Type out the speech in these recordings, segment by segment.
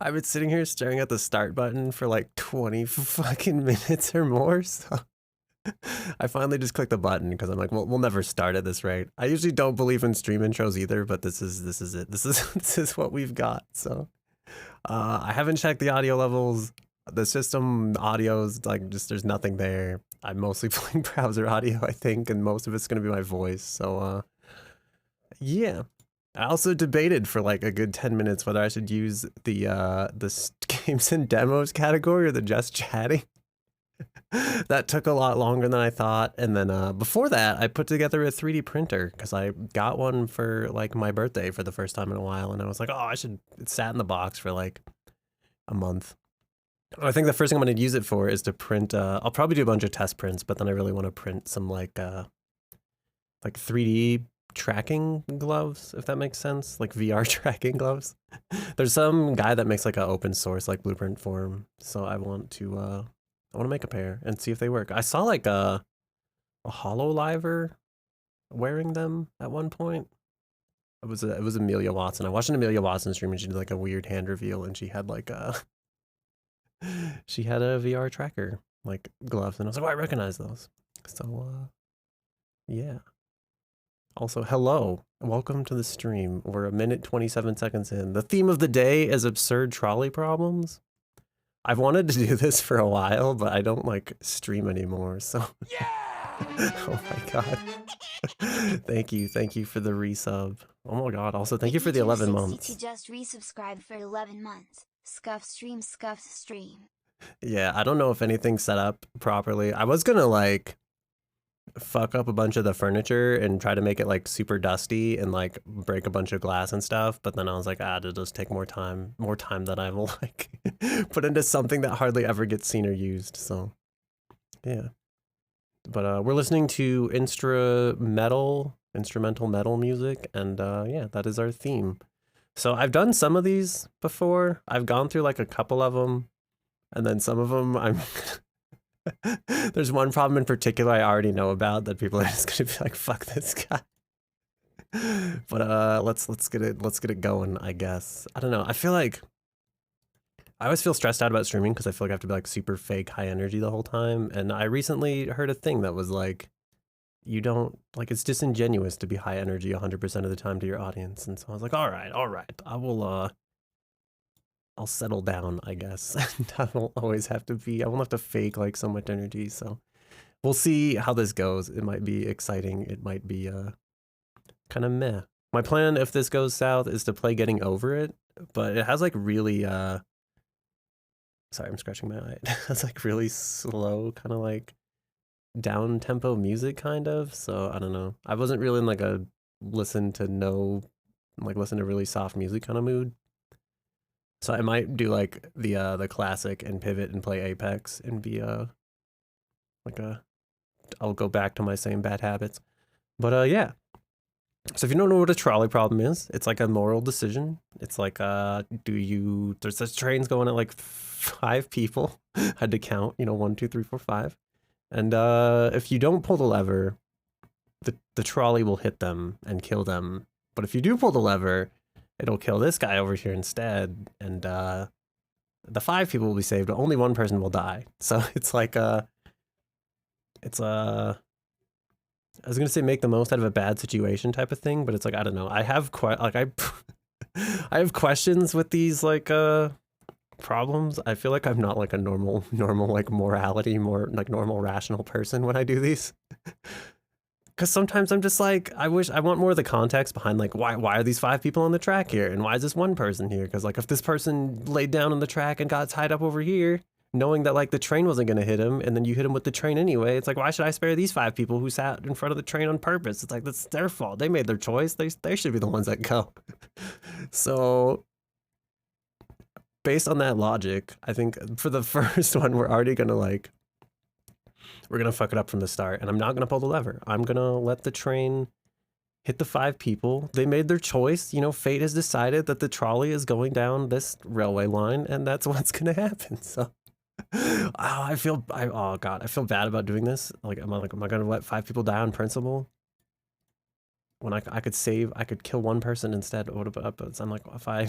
I've been sitting here staring at the start button for like 20 fucking minutes or more, so I finally just clicked the button because I'm like, well, we'll never start at this rate. I usually don't believe in stream intros either, but this is it. This is this is what we've got. So I haven't checked the audio levels. The system audio is like just there's nothing there. I'm mostly playing browser audio, I think, and most of it's gonna be my voice. So yeah. I also debated for like a good 10 minutes whether I should use the games and demos category or the just chatting. That took a lot longer than I thought. And then before that, I put together a 3D printer because I got one for like my birthday for the first time in a while. And I was like, oh, it sat in the box for like a month. I think the first thing I'm going to use it for is to print, I'll probably do a bunch of test prints, but then I really want to print some like 3D tracking gloves, if that makes sense, like VR tracking gloves. There's some guy that makes like an open source like blueprint for 'em, so I want to make a pair and see if they work. I saw like a HoloLiver wearing them at one point. It was Amelia Watson. I watched an Amelia Watson stream and she did like a weird hand reveal and she had like she had a VR tracker like gloves and I was like, oh, I recognize those. So yeah. Also, hello, welcome to the stream. We're a minute 27 seconds in. The theme of the day is absurd trolley problems. I've wanted to do this for a while, but I don't like stream anymore, so. Yeah! Oh my god. Thank you for the resub. Oh my god, also thank you for the 11 months. Just resubscribed for 11 months. Scuff stream. Yeah, I don't know if anything's set up properly. I was gonna like fuck up a bunch of the furniture and try to make it like super dusty and like break a bunch of glass and stuff, but then I was like, it'll just take more time that I will like put into something that hardly ever gets seen or used. So yeah, but we're listening to instrumental metal music, and yeah, that is our theme. So I've done some of these before. I've gone through like a couple of them, and then some of them I'm there's one problem in particular I already know about that people are just gonna be like, fuck this guy. But let's get it going, I guess. I don't know. I feel like I always feel stressed out about streaming because I feel like I have to be like super fake high energy the whole time. And I recently heard a thing that was like, you don't like, it's disingenuous to be high energy 100% of the time to your audience. And so I was like, all right, I'll settle down, I guess. I won't always have to be, I won't have to fake like so much energy. So we'll see how this goes. It might be exciting. It might be kind of meh. My plan, if this goes south, is to play Getting Over It, but it has like really, sorry, I'm scratching my eye. It has like really slow, kind of like down tempo music kind of. So I don't know. I wasn't really in like a listen to really soft music kind of mood. So I might do like the classic and pivot and play Apex and be I'll go back to my same bad habits. But yeah. So if you don't know what a trolley problem is, it's like a moral decision. It's like there's such trains going at like 5 people. I had to count, 1, 2, 3, 4, 5. And if you don't pull the lever, the trolley will hit them and kill them. But if you do pull the lever, it'll kill this guy over here instead, and the 5 people will be saved, but only 1 person will die. So it's like I was gonna say make the most out of a bad situation type of thing, but it's like, I don't know. I have I have questions with these like problems. I feel like I'm not like a normal like morality, more like normal rational person when I do these. Because sometimes I'm just like, I want more of the context behind like, why are these 5 people on the track here? And why is this 1 person here? Because like, if this person laid down on the track and got tied up over here, knowing that like the train wasn't going to hit him, and then you hit him with the train anyway, it's like, why should I spare these 5 people who sat in front of the train on purpose? It's like, that's their fault. They made their choice. They should be the ones that go. So based on that logic, I think for the first one, we're already going to we're going to fuck it up from the start, and I'm not going to pull the lever. I'm going to let the train hit the 5 people. They made their choice. Fate has decided that the trolley is going down this railway line, and that's what's going to happen. So, I feel bad about doing this. Am I going to let 5 people die on principle? When I could kill 1 person instead. What about, I'm like, if I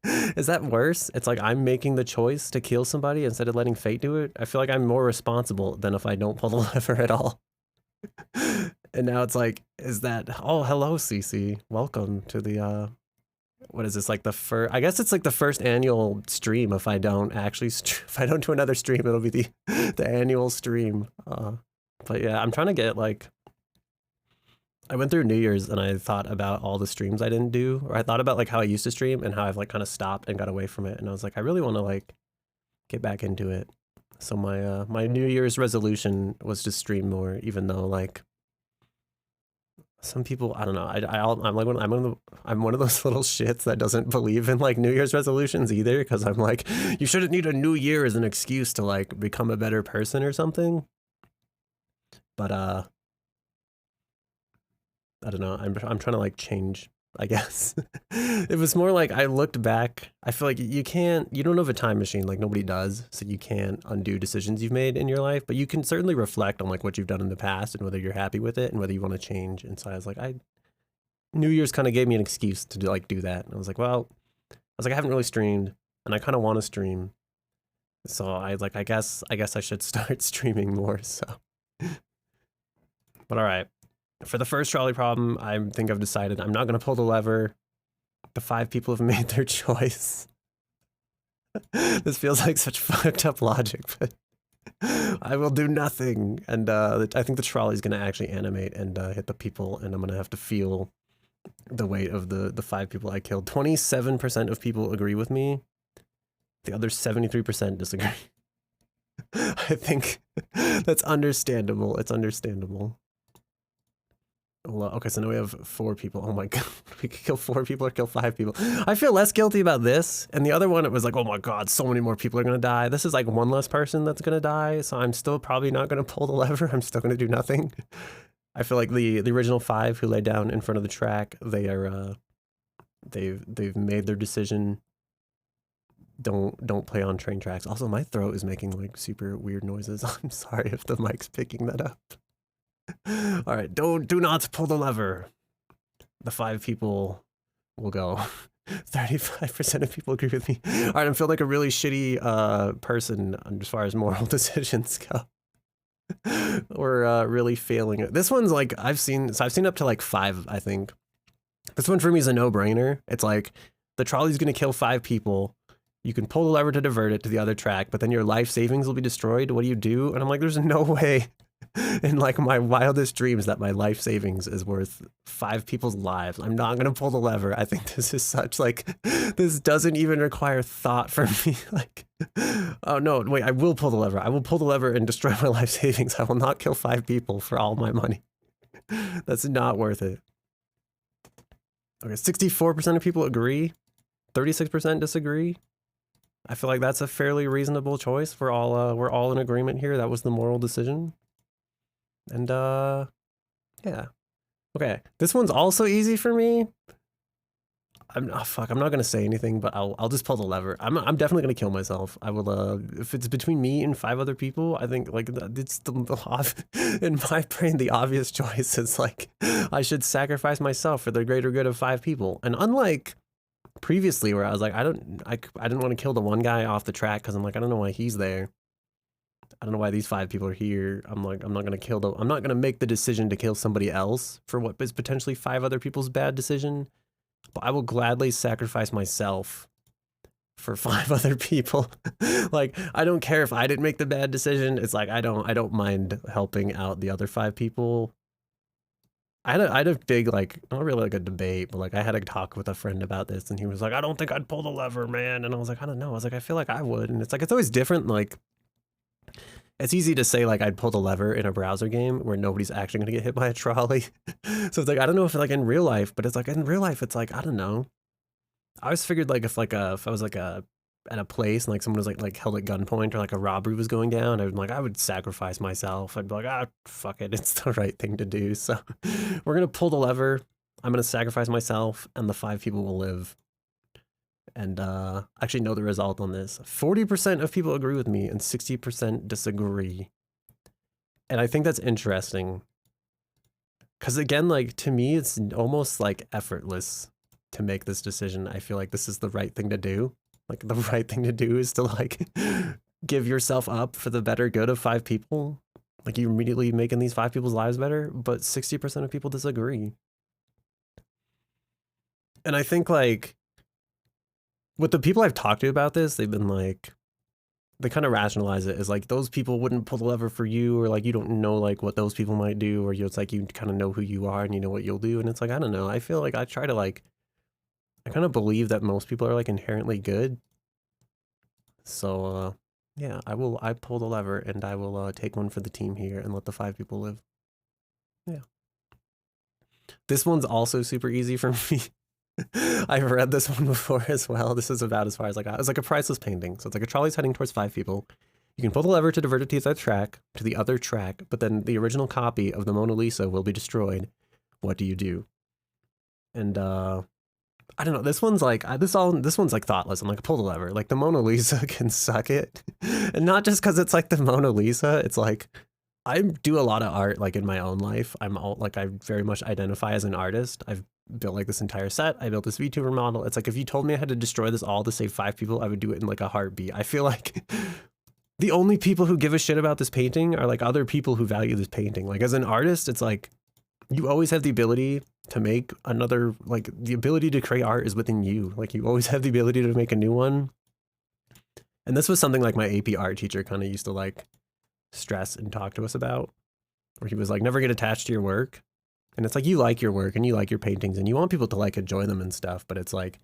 Is that worse? It's like I'm making the choice to kill somebody instead of letting fate do it. I feel like I'm more responsible than if I don't pull the lever at all. And now it's like, is that, oh, hello, CC. Welcome to the, what is this, like the first, I guess it's like the first annual stream. If I don't actually, if I don't do another stream, it'll be the annual stream. But yeah, I'm trying to get like, I went through New Year's and I thought about all the streams I didn't do, or I thought about like how I used to stream and how I've like kind of stopped and got away from it. And I was like, I really want to like get back into it. So my my New Year's resolution was to stream more, even though like some people, I don't know, I'm one of those little shits that doesn't believe in like New Year's resolutions either, because I'm like, you shouldn't need a new year as an excuse to like become a better person or something. But I don't know. I'm trying to like change, I guess. It was more like I looked back. I feel like you don't have a time machine, like nobody does, so you can't undo decisions you've made in your life, but you can certainly reflect on like what you've done in the past and whether you're happy with it and whether you want to change. And so I was like, New Year's kind of gave me an excuse to like do that. And I was like, I haven't really streamed and I kind of want to stream. So I guess I should start streaming more. So, but all right. For the first trolley problem, I think I've decided I'm not going to pull the lever. The 5 people have made their choice. This feels like such fucked up logic, but I will do nothing. And I think the trolley's going to actually animate and hit the people, and I'm going to have to feel the weight of the 5 people I killed. 27% of people agree with me. The other 73% disagree. I think that's understandable. It's understandable. Okay, so now we have 4 people. Oh my god, we could kill 4 people or kill 5 people. I feel less guilty about this. And the other one, it was like, oh my god, so many more people are gonna die. This is like one less person that's gonna die, so I'm still probably not gonna pull the lever. I'm still gonna do nothing. I feel like the original 5 who lay down in front of the track, they are they've made their decision. Don't play on train tracks. Also, my throat is making like super weird noises. I'm sorry if the mic's picking that up. All right, do not pull the lever. The 5 people will go. 35% of people agree with me. All right, I'm feeling like a really shitty person as far as moral decisions go. We're really failing it. This one's like I've seen up to like 5, I think. This one for me is a no-brainer. It's like the trolley's gonna kill 5 people. You can pull the lever to divert it to the other track, but then your life savings will be destroyed. What do you do? And I'm like, there's no way in like my wildest dreams that my life savings is worth 5 people's lives. I'm not gonna pull the lever. I think this is such like, this doesn't even require thought for me. Like, oh no, wait, I will pull the lever. I will pull the lever and destroy my life savings. I will not kill 5 people for all my money. That's not worth it. Okay, 64% of people agree. 36% disagree. I feel like that's a fairly reasonable choice. We're all in agreement here. That was the moral decision. And yeah. Okay, this one's also easy for me. I'm not gonna say anything, but I'll just pull the lever. I'm definitely gonna kill myself. I will if it's between me and 5 other people, I think like it's in my brain the obvious choice is like I should sacrifice myself for the greater good of 5 people. And unlike previously where I was like I didn't want to kill the one guy off the track because I'm like I don't know why he's there. I don't know why these 5 people are here. I'm like I'm not gonna make the decision to kill somebody else for what is potentially 5 other people's bad decision. But I will gladly sacrifice myself for 5 other people. Like I don't care if I didn't make the bad decision. It's like I don't mind helping out the other 5 people. I had a big like not really like a debate, but like I had a talk with a friend about this, and he was like, "I don't think I'd pull the lever, man." And I was like, "I don't know." I was like, "I feel like I would." And it's like it's always different. Like it's easy to say like I'd pull the lever in a browser game where nobody's actually gonna get hit by a trolley. So it's like I don't know if like in real life, but it's like in real life, it's like I don't know. I always figured like if I was like at a place and like someone was like held at gunpoint or like a robbery was going down, I would sacrifice myself. I'd be like, fuck it, it's the right thing to do. So we're gonna pull the lever. I'm gonna sacrifice myself, and the 5 people will live. And actually know the result on this. 40% of people agree with me, and 60% disagree. And I think that's interesting. Because again, like to me, it's almost like effortless to make this decision, I feel like this is the right thing to do. Like the right thing to do is to like give yourself up for the better good of 5 people. Like you're immediately making these 5 people's lives better, but 60% of people disagree. And I think like with the people I've talked to about this, they've been like, they kind of rationalize it as like those people wouldn't pull the lever for you, or like you don't know like what those people might do, or it's like you kind of know who you are and you know what you'll do. And it's like, I don't know. I feel like I try to like, I kind of believe that most people are like inherently good. So yeah, I pull the lever and I will take one for the team here and let the 5 people live. Yeah. This one's also super easy for me. I've read this one before as well. This is about as far as I got. It's like a priceless painting. So it's like a trolley's heading towards 5 people. You can pull the lever to divert it to the other track, but then the original copy of the Mona Lisa will be destroyed. What do you do? And I don't know. This one's like this one's like thoughtless. I'm like, pull the lever. Like the Mona Lisa can suck it, and not just because it's like the Mona Lisa. It's like I do a lot of art like in my own life. I very much identify as an artist. I've built like this entire set. I built this VTuber model. It's like if you told me I had to destroy this all to save 5 people, I would do it in like a heartbeat. I feel like the only people who give a shit about this painting are like other people who value this painting. Like as an artist, it's like you always have the ability to make another, like the ability to create art is within you. Like you always have the ability to make a new one. And this was something like my AP art teacher kind of used to like stress and talk to us about, where he was like, never get attached to your work. And it's like, you like your work and you like your paintings and you want people to like enjoy them and stuff. But it's like,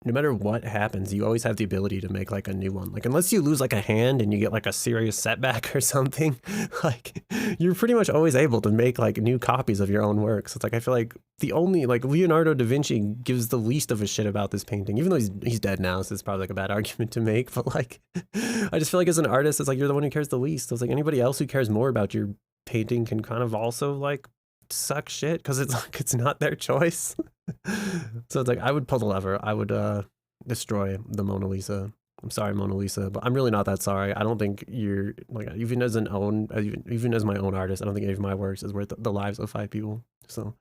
no matter what happens, you always have the ability to make like a new one. Like unless you lose like a hand and you get like a serious setback or something, like you're pretty much always able to make like new copies of your own works. It's like, I feel like the only like Leonardo da Vinci gives the least of a shit about this painting, even though he's dead now. So it's probably like a bad argument to make, but like, I just feel like as an artist, it's like, you're the one who cares the least. So it's like anybody else who cares more about your painting can kind of also like suck shit, because it's like, it's not their choice. So it's like, I would pull the lever. I would destroy the Mona Lisa. I'm sorry, Mona Lisa, but I'm really not that sorry. I don't think you're like, even as my own artist, I don't think any of my works is worth the lives of 5 people. So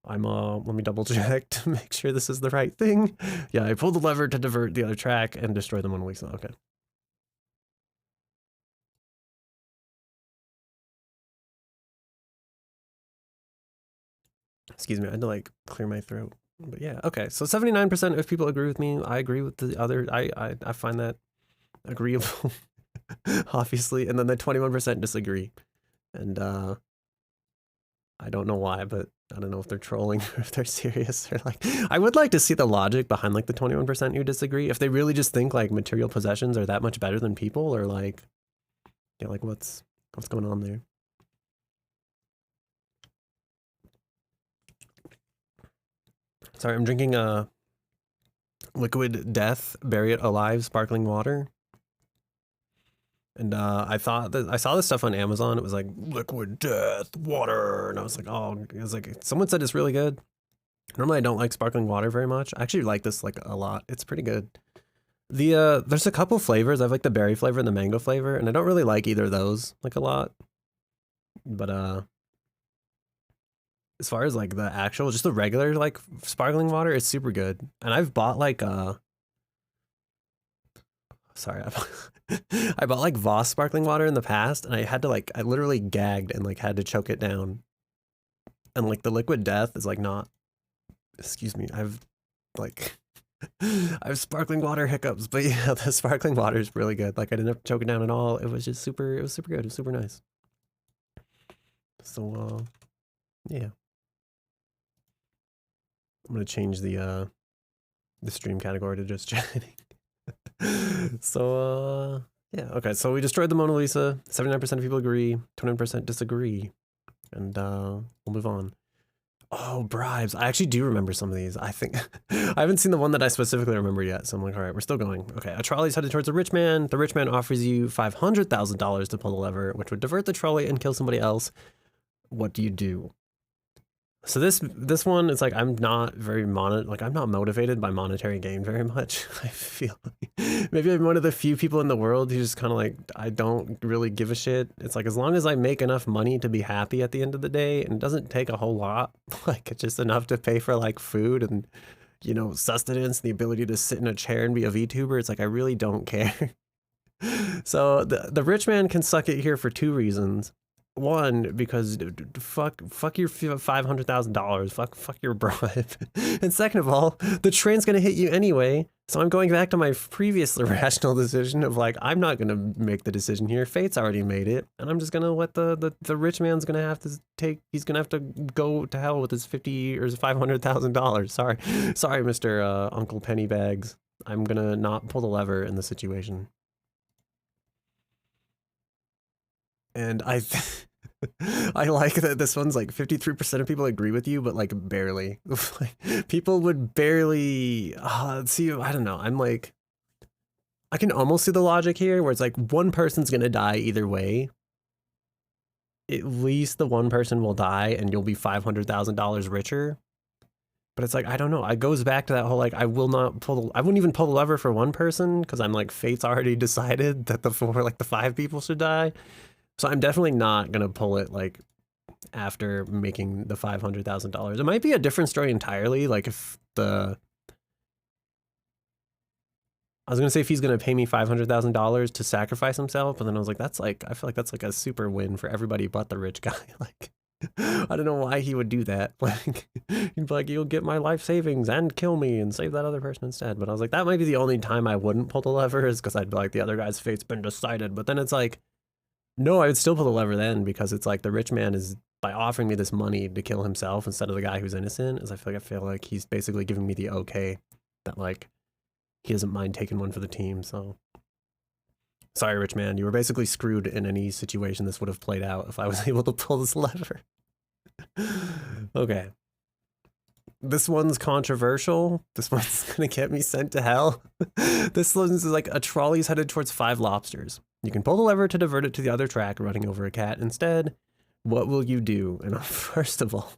I'm let me double check to make sure this is the right thing. Yeah, I pulled the lever to divert the other track and destroy the Mona Lisa. Okay. Excuse me, I had to like clear my throat. But yeah, okay. So 79% of people agree with me. I agree with the other. I find that agreeable, obviously. And then the 21% disagree. And I don't know why, but I don't know if they're trolling or if they're serious or like, I would like to see the logic behind like the 21% who disagree. If they really just think like material possessions are that much better than people, or like, yeah, like what's going on there? Sorry, I'm drinking liquid death, bury it alive, sparkling water. And I saw this stuff on Amazon. It was like liquid death water, and I was like, oh, it was like someone said it's really good. Normally, I don't like sparkling water very much. I actually like this like a lot. It's pretty good. There's a couple flavors. I have like the berry flavor and the mango flavor, and I don't really like either of those like a lot. But as far as like the actual, just the regular like sparkling water, it's super good. And I've bought like sorry, I bought like Voss sparkling water in the past, and I had to like, I literally gagged and like had to choke it down. And like the liquid death is like not, excuse me, I've like I have sparkling water hiccups, but yeah, the sparkling water is really good. Like I didn't have to choke it down at all. It was just super, it was super good. It was super nice. So yeah. I'm gonna change the stream category to just chatting. So yeah, okay. So we destroyed the Mona Lisa. 79% of people agree. 21% disagree. And we'll move on. Oh, bribes. I actually do remember some of these. I think I haven't seen the one that I specifically remember yet. So I'm like, all right, we're still going. Okay, a trolley's headed towards a rich man. The rich man offers you $500,000 to pull the lever, which would divert the trolley and kill somebody else. What do you do? So this one is like I'm not very I'm not motivated by monetary gain very much. I feel like maybe I'm one of the few people in the world who's just kind of like I don't really give a shit. It's like as long as I make enough money to be happy at the end of the day, and it doesn't take a whole lot, like it's just enough to pay for like food and sustenance, the ability to sit in a chair and be a VTuber. It's like I really don't care. So the rich man can suck it here for two reasons. One, because fuck your $500,000. Fuck your bribe. And second of all, the train's gonna hit you anyway. So I'm going back to my previous irrational decision of like I'm not gonna make the decision here. Fate's already made it, and I'm just gonna let the rich man's gonna have to take. He's gonna have to go to hell with his 50 or $500,000. Sorry, Mister Uncle Pennybags. I'm gonna not pull the lever in the situation. And I like that this one's like 53% of people agree with you, but like barely. People would barely see. I don't know. I'm like, I can almost see the logic here, where it's like one person's gonna die either way. At least the one person will die, and you'll be $500,000 richer. But it's like I don't know. It goes back to that whole like I wouldn't even pull the lever for one person because I'm like fate's already decided that the five people should die. So I'm definitely not gonna pull it like after making the $500,000. It might be a different story entirely. Like if I was gonna say if he's gonna pay me $500,000 to sacrifice himself, but then I was like, that's like I feel like that's like a super win for everybody but the rich guy. Like I don't know why he would do that. Like he'd be like, you'll get my life savings and kill me and save that other person instead. But I was like, that might be the only time I wouldn't pull the lever is because I'd be like, the other guy's fate's been decided. But then it's like, no, I would still pull the lever then because it's like the rich man is by offering me this money to kill himself instead of the guy who's innocent. Is I feel like he's basically giving me the okay that like he doesn't mind taking one for the team. So sorry, rich man, you were basically screwed in any situation this would have played out if I was able to pull this lever. Okay. This one's controversial. This one's gonna get me sent to hell. This one's like a trolley's headed towards 5 lobsters. You can pull the lever to divert it to the other track, running over a cat instead. What will you do? And first of all,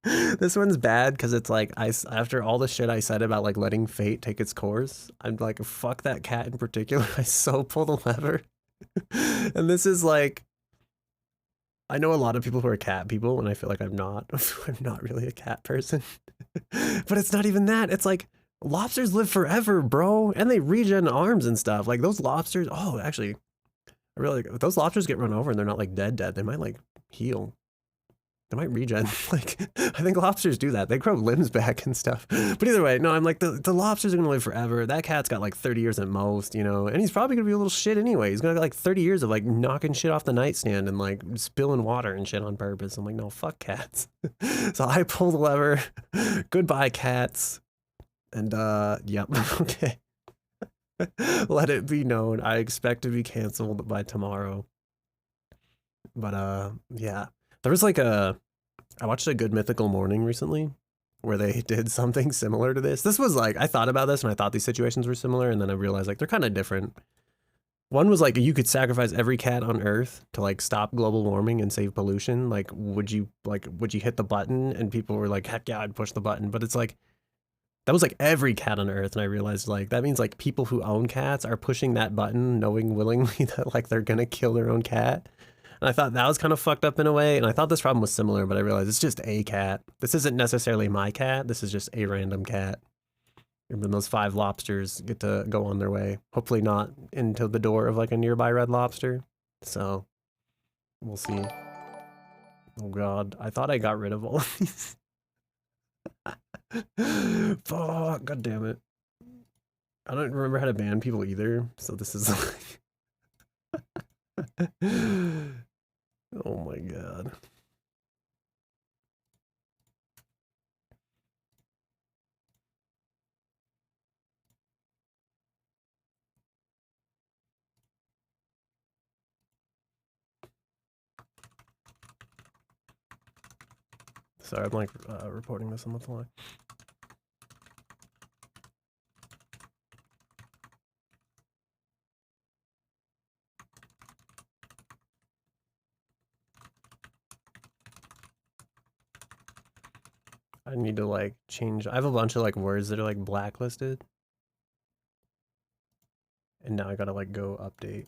this one's bad because it's like after all the shit I said about like letting fate take its course, I'm like fuck that cat in particular. I so pull the lever, and this is like I know a lot of people who are cat people, and I feel like I'm not. I'm not really a cat person. But it's not even that. It's like lobsters live forever, bro, and they regen arms and stuff. Like those lobsters. Oh, actually, I really if those lobsters get run over and they're not like dead. They might like heal. They might regen. Like I think lobsters do that. They grow limbs back and stuff. But either way, no, I'm like the lobsters are gonna live forever. That cat's got like 30 years at most, and he's probably gonna be a little shit anyway. He's gonna get like 30 years of like knocking shit off the nightstand and like spilling water and shit on purpose. I'm like, no, fuck cats. So I pull the lever. Goodbye, cats. And yep, okay. Let it be known. I expect to be canceled by tomorrow. But yeah. There was like I watched A Good Mythical Morning recently where they did something similar to this. This was like, I thought about this and I thought these situations were similar, and then I realized like they're kind of different. One was like you could sacrifice every cat on Earth to like stop global warming and save pollution. Like, would you hit the button? And people were like, heck yeah, I'd push the button. But it's like that was like every cat on Earth, and I realized like that means like people who own cats are pushing that button knowing willingly that like they're gonna kill their own cat. And I thought that was kind of fucked up in a way. And I thought this problem was similar, but I realized it's just a cat. This isn't necessarily my cat. This is just a random cat. And then those 5 lobsters get to go on their way. Hopefully not into the door of like a nearby Red Lobster. So we'll see. Oh God, I thought I got rid of all of these. Fuck, God damn it. I don't remember how to ban people either. So this is like... Oh my God. Sorry, I'm like reporting this on the fly. I need to like change. I have a bunch of like words that are like blacklisted. And now I gotta like go update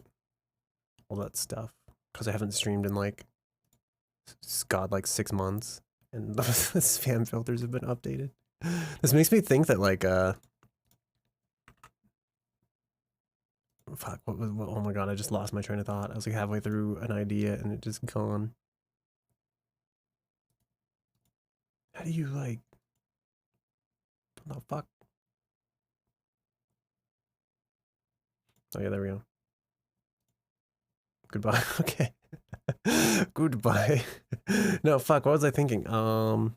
all that stuff. Because I haven't streamed in like, God, like 6 months. And the spam filters have been updated. This makes me think that like, fuck, oh my God, I just lost my train of thought. I was like halfway through an idea and it just gone. How do you like, what the fuck? Oh yeah, there we go. Goodbye. Okay. Goodbye. No, fuck. What was I thinking? Oh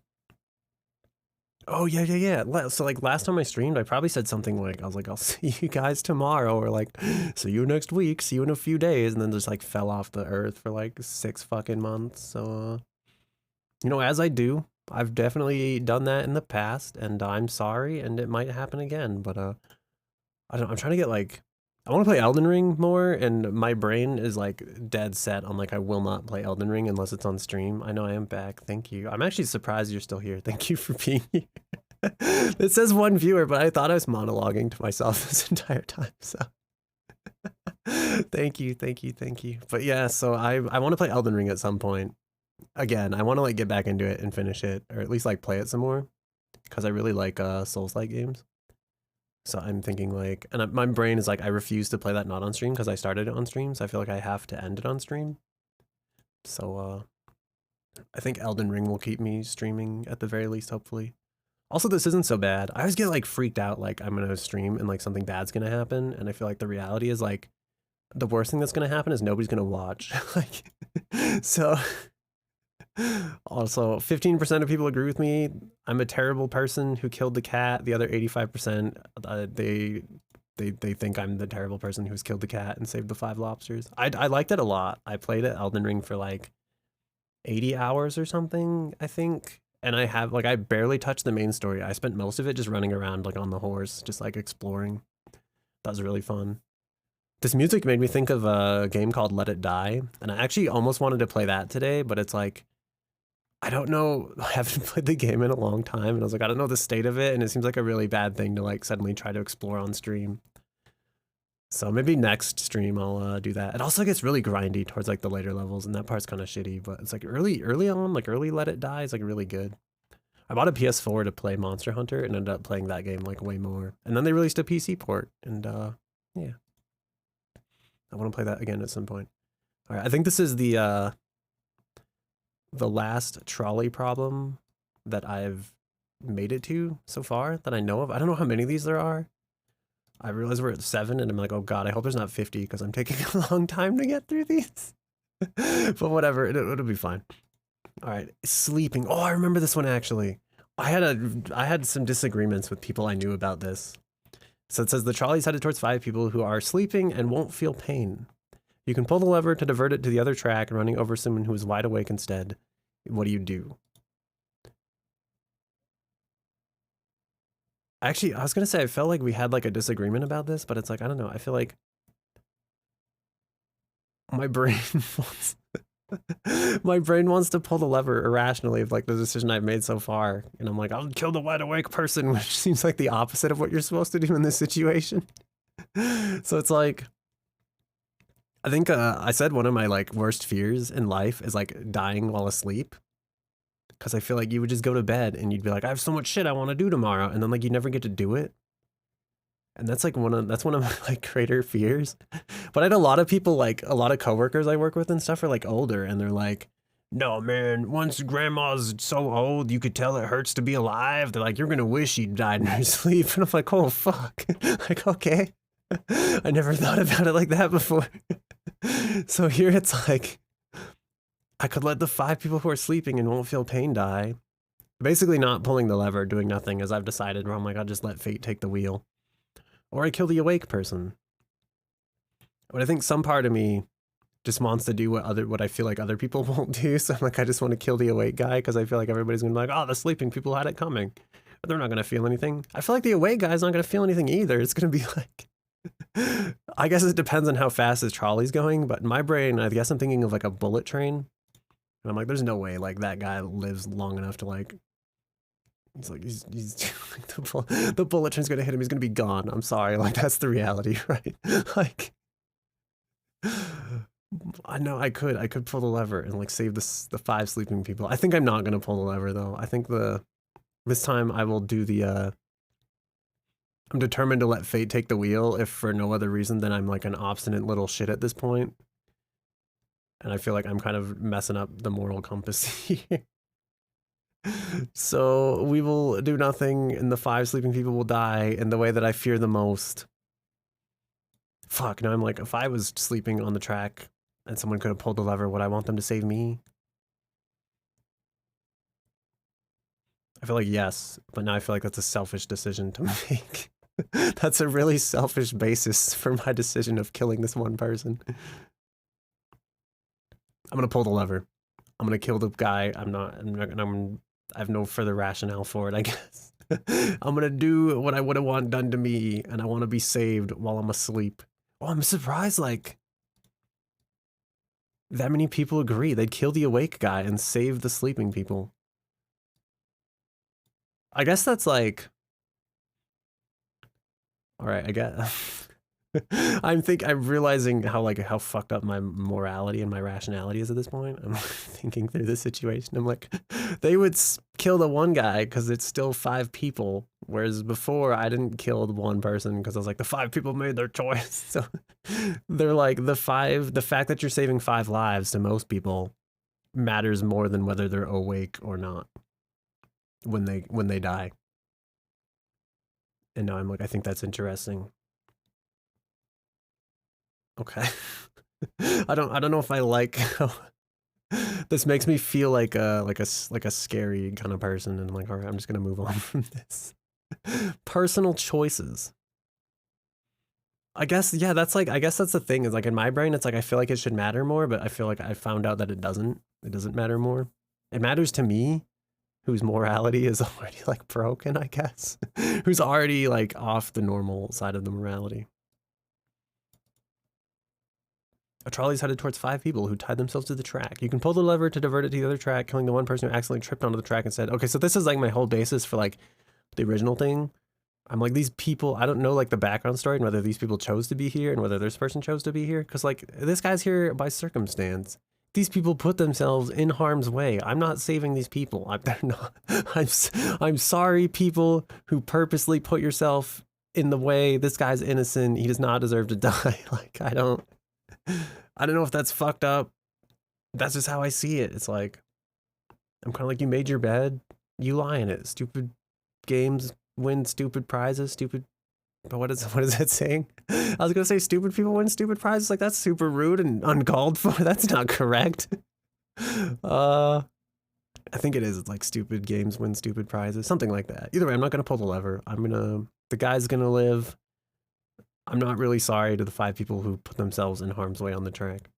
yeah. So like last time I streamed, I probably said something like I was like, "I'll see you guys tomorrow," or like, "See you next week. See you in a few days," and then just like fell off the earth for like 6 fucking months. So, you know, as I do, I've definitely done that in the past, and I'm sorry, and it might happen again. But I don't. I'm trying to get like. I want to play Elden Ring more, and my brain is like dead set on like I will not play Elden Ring unless it's on stream. I know I am back. Thank you. I'm actually surprised you're still here. Thank you for being here. It says 1 viewer, but I thought I was monologuing to myself this entire time. So thank you. But yeah, so I want to play Elden Ring at some point. Again, I want to like get back into it and finish it, or at least like play it some more, because I really like Souls-like games. So I'm thinking like, and my brain is like, I refuse to play that not on stream because I started it on stream. So I feel like I have to end it on stream. So I think Elden Ring will keep me streaming at the very least, hopefully. Also, this isn't so bad. I always get like freaked out, like I'm gonna stream and like something bad's gonna happen. And I feel like the reality is like, the worst thing that's gonna happen is nobody's gonna watch. Like, so also 15% of people agree with me. I'm a terrible person who killed the cat. The other 85%, they think I'm the terrible person who's killed the cat and saved the 5 lobsters. I liked it a lot. I played it Elden Ring for like 80 hours or something, I think. And I have like I barely touched the main story. I spent most of it just running around like on the horse, just like exploring. That was really fun. This music made me think of a game called Let It Die, and I actually almost wanted to play that today, but it's like I don't know. I haven't played the game in a long time, and I was like, I don't know the state of it, and it seems like a really bad thing to like suddenly try to explore on stream. So maybe next stream I'll do that. It also gets really grindy towards like the later levels, and that part's kind of shitty. But it's like early on, like early Let It Die is like really good. I bought a PS4 to play Monster Hunter and ended up playing that game like way more. And then they released a PC port, and yeah, I want to play that again at some point. All right, I think this is the last trolley problem that I've made it to so far that I know of. I don't know how many of these there are. I realize we're at 7 and I'm like, oh God, I hope there's not 50 because I'm taking a long time to get through these. But whatever, it'll be fine. All right, sleeping. Oh, I remember this one actually. I had some disagreements with people I knew about this. So it says the trolley's headed towards 5 people who are sleeping and won't feel pain. You can pull the lever to divert it to the other track, running over someone who is wide awake instead. What do? Actually, I was gonna say I felt like we had like a disagreement about this, but it's like I don't know. I feel like my brain wants my brain wants to pull the lever irrationally of like the decision I've made so far, and I'm like, I'll kill the wide awake person, which seems like the opposite of what you're supposed to do in this situation. So it's like, I think I said one of my like worst fears in life is like dying while asleep. Because I feel like you would just go to bed and you'd be like, I have so much shit I want to do tomorrow, and then like you never get to do it. And that's like one of my like greater fears. But I had a lot of people, like a lot of coworkers I work with and stuff are like older, and they're like, no man, once grandma's so old you could tell it hurts to be alive. They're like, you're gonna wish you died in your sleep. And I'm like, oh fuck. Like, okay. I never thought about it like that before. So here it's like, I could let the 5 people who are sleeping and won't feel pain die. Basically not pulling the lever, doing nothing, as I've decided, where I'm like, I'll just let fate take the wheel. Or I kill the awake person. But I think some part of me just wants to do what I feel like other people won't do. So I'm like, I just want to kill the awake guy because I feel like everybody's gonna be like, oh, the sleeping people had it coming. But they're not gonna feel anything. I feel like the awake guy's not gonna feel anything either. It's gonna be like, I guess it depends on how fast his trolley's going, but in my brain, I guess I'm thinking of like a bullet train. And I'm like, there's no way like that guy lives long enough to like He's like, like the bullet train's gonna hit him. He's gonna be gone. I'm sorry. Like, that's the reality, right? Like, I know I could pull the lever and like save the 5 sleeping people. I think I'm not gonna pull the lever though. I think this time I will do the I'm determined to let fate take the wheel, if for no other reason than I'm like an obstinate little shit at this point. And I feel like I'm kind of messing up the moral compass here. So we will do nothing, and the 5 sleeping people will die in the way that I fear the most. Fuck, now I'm like, if I was sleeping on the track and someone could have pulled the lever, would I want them to save me? I feel like yes, but now I feel like that's a selfish decision to make. That's a really selfish basis for my decision of killing this one person. I'm gonna pull the lever. I'm gonna kill the guy. I have no further rationale for it, I guess. I'm gonna do what I would have want done to me, and I want to be saved while I'm asleep. Oh, I'm surprised, like, that many people agree. They'd kill the awake guy and save the sleeping people. I guess that's like... Alright, I guess... I'm realizing how fucked up my morality and my rationality is at this point. I'm thinking through this situation. I'm like, they would kill the one guy because it's still 5 people, whereas before I didn't kill the one person because I was like, the 5 people made their choice. So they're like, the fact that you're saving 5 lives to most people matters more than whether they're awake or not when they die. And now I'm like, I think that's interesting. Okay. I don't know if I like how this makes me feel like a scary kind of person, and I'm like, all right, I'm just gonna move on from this. Personal choices. I guess, yeah, I guess that's the thing, is like in my brain, it's like I feel like it should matter more, but I feel like I found out that it doesn't. It doesn't matter more. It matters to me, whose morality is already like broken, I guess. Who's already like off the normal side of the morality. A trolley is headed towards 5 people who tied themselves to the track. You can pull the lever to divert it to the other track, killing the one person who accidentally tripped onto the track and said, okay, so this is like my whole basis for like the original thing. I'm like, these people, I don't know like the background story and whether these people chose to be here and whether this person chose to be here. Cause like this guy's here by circumstance. These people put themselves in harm's way. I'm not saving these people. They're not. I'm sorry, people who purposely put yourself in the way. This guy's innocent. He does not deserve to die. Like, I don't know if that's fucked up. That's just how I see it. It's like, I'm kind of like, you made your bed, you lie in it. Stupid games win stupid prizes. But what is that saying? I was gonna say stupid people win stupid prizes. Like, that's super rude and uncalled for. That's not correct. I think it is. It's like stupid games win stupid prizes. Something like that. Either way, I'm not gonna pull the lever. The guy's gonna live. I'm not really sorry to the 5 people who put themselves in harm's way on the track.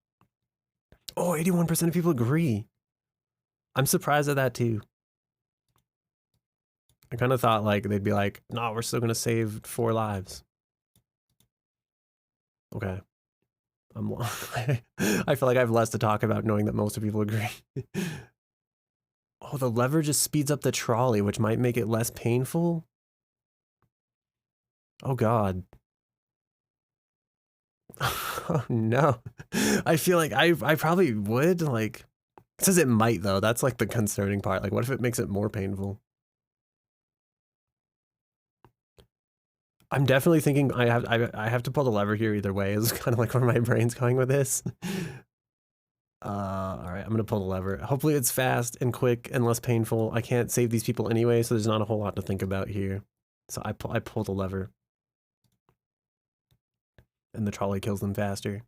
Oh, 81% of people agree. I'm surprised at that too. I kind of thought like they'd be like, no, we're still gonna save 4 lives. Okay. I feel like I have less to talk about knowing that most of people agree. Oh, the lever just speeds up the trolley, which might make it less painful. Oh God. Oh no. I feel like I probably would, like, it says it might though. That's like the concerning part. Like, what if it makes it more painful? I'm definitely thinking I have to pull the lever here either way. Is kind of like where my brain's going with this. All right, I'm gonna pull the lever. Hopefully it's fast and quick and less painful. I can't save these people anyway, so there's not a whole lot to think about here. So I pull the lever. And the trolley kills them faster.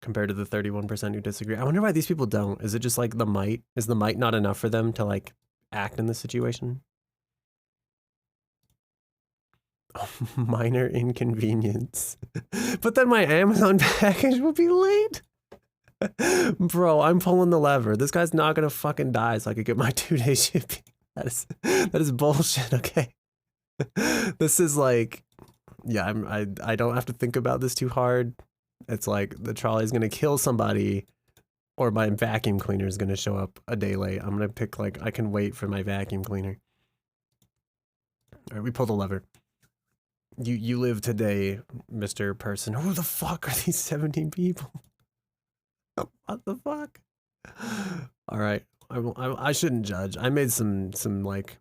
Compared to the 31% who disagree. I wonder why these people don't. Is it just like the might? Is the might not enough for them to like act in this situation? Oh, minor inconvenience. But then my Amazon package will be late. Bro, I'm pulling the lever. This guy's not gonna fucking die so I could get my 2-day shipping. That is bullshit, okay? This is like, yeah, I don't have to think about this too hard. It's like the trolley's gonna kill somebody Or my vacuum cleaner is gonna show up a day late. I'm gonna pick like, I can wait for my vacuum cleaner. All right, we pull the lever. You live today, Mr. Person. Who the fuck are these 17 people? What the fuck? All right, I shouldn't judge. I made some like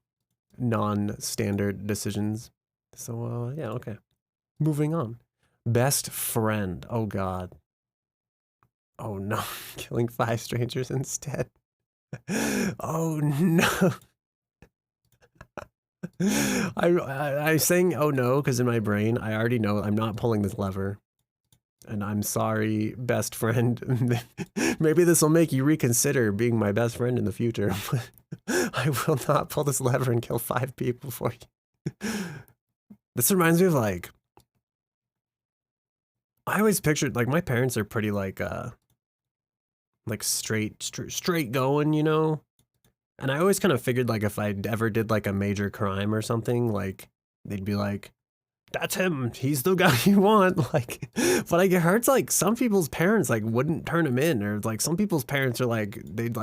non-standard decisions. So yeah, okay. Moving on. Best friend. Oh god. Oh no, killing 5 strangers instead. Oh no. I'm saying oh no because in my brain I already know I'm not pulling this lever. And I'm sorry, best friend. Maybe this will make you reconsider being my best friend in the future. I will not pull this lever and kill 5 people for you. This reminds me of like, I always pictured like my parents are pretty like straight going, you know? And I always kind of figured like if I ever did like a major crime or something, like they'd be like, that's him. He's the guy you want. Like, but I get hurts like some people's parents like wouldn't turn him in, or like some people's parents are like they'd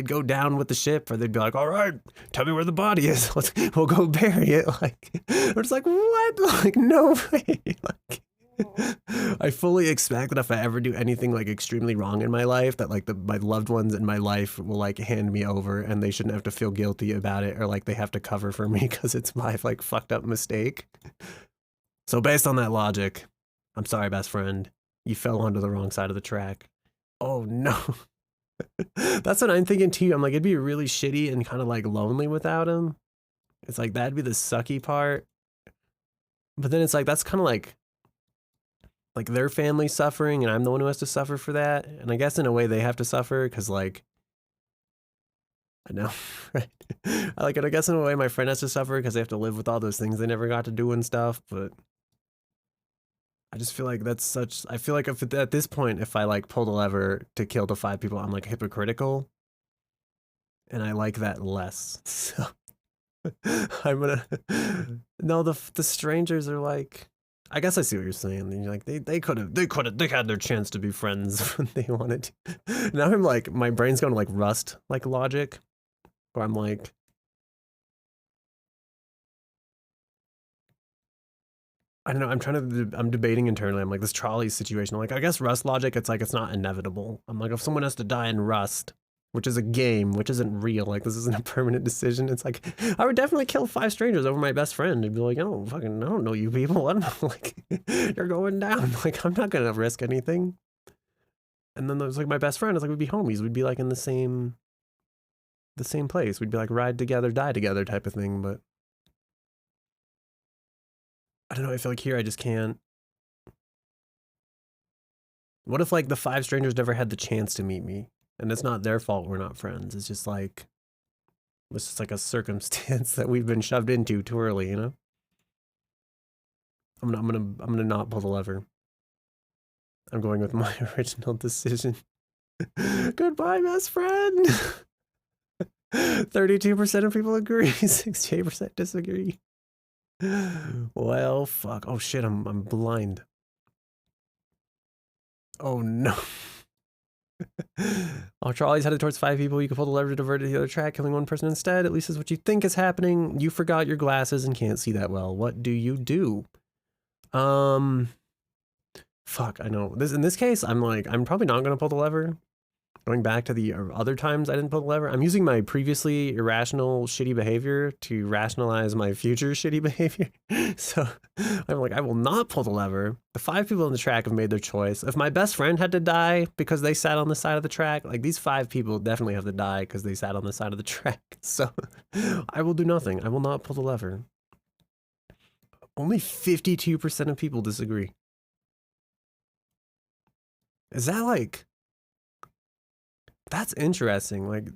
go down with the ship, or they'd be like, all right, tell me where the body is. We'll go bury it. Like, I'm just like, what? Like, no way. Like, I fully expect that if I ever do anything like extremely wrong in my life, that like my loved ones in my life will like hand me over, and they shouldn't have to feel guilty about it, or like they have to cover for me because it's my like fucked up mistake. So based on that logic, I'm sorry, best friend. You fell onto the wrong side of the track. Oh no. That's what I'm thinking too. I'm like, it'd be really shitty and kind of like lonely without him. It's like, that'd be the sucky part. But then it's like, that's kind of like their family suffering and I'm the one who has to suffer for that. And I guess in a way they have to suffer because like, I know, right? I guess in a way my friend has to suffer because they have to live with all those things they never got to do and stuff, but I just feel like that's such, I feel like if at this point, if I like pull the lever to kill the 5 people, I'm like hypocritical. And I like that less. So I'm gonna, no, the strangers are like, I guess I see what you're saying. You're like, they had their chance to be friends when they wanted to. Now I'm like, my brain's going to like Rust, like logic, where I'm like, I don't know. I'm debating internally. I'm like, this Trolley situation. I'm like, I guess Rust logic, it's like, it's not inevitable. I'm like, if someone has to die in Rust, which is a game, which isn't real, like, this isn't a permanent decision. It's like, I would definitely kill 5 strangers over my best friend and be like, oh, fucking, I don't know you people. I don't know. Like, you're going down. Like, I'm not going to risk anything. And then there's like my best friend. It's like, we'd be homies. We'd be like in the same place. We'd be like ride together, die together type of thing. But I don't know. I feel like here I just can't. What if like the 5 strangers never had the chance to meet me, and it's not their fault we're not friends? It's just like a circumstance that we've been shoved into too early, you know? I'm gonna not pull the lever. I'm going with my original decision. Goodbye, best friend. 32% of people agree. 68% disagree. Well, fuck. Oh shit, I'm blind. Oh no. Oh, Trolley's headed towards 5 people. You can pull the lever to divert it to the other track, killing 1 person instead. At least is what you think is happening. You forgot your glasses and can't see that well. What do you do? Fuck, I know. In this case, I'm probably not gonna pull the lever. Going back to the other times I didn't pull the lever, I'm using my previously irrational shitty behavior to rationalize my future shitty behavior. So I'm like, I will not pull the lever. The 5 people on the track have made their choice. If my best friend had to die because they sat on the side of the track, like these 5 people definitely have to die because they sat on the side of the track. So I will do nothing. I will not pull the lever. Only 52% of people disagree. Is that like... That's interesting. Like,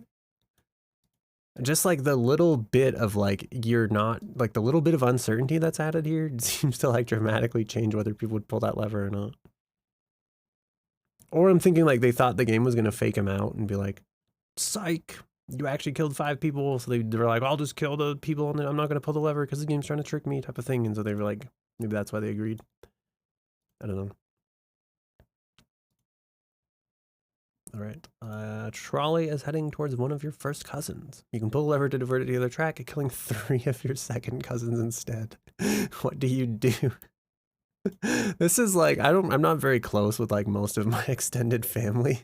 just like the little bit of like, you're not, like the little bit of uncertainty that's added here seems to like dramatically change whether people would pull that lever or not. Or I'm thinking like they thought the game was going to fake him out and be like, psych, you actually killed 5 people. So they were like, I'll just kill the people and then I'm not going to pull the lever because the game's trying to trick me type of thing. And so they were like, maybe that's why they agreed. I don't know. All right. Trolley is heading towards one of your first cousins. You can pull the lever to divert it to the other track, killing 3 of your second cousins instead. What do you do? This is like, I'm not very close with like most of my extended family.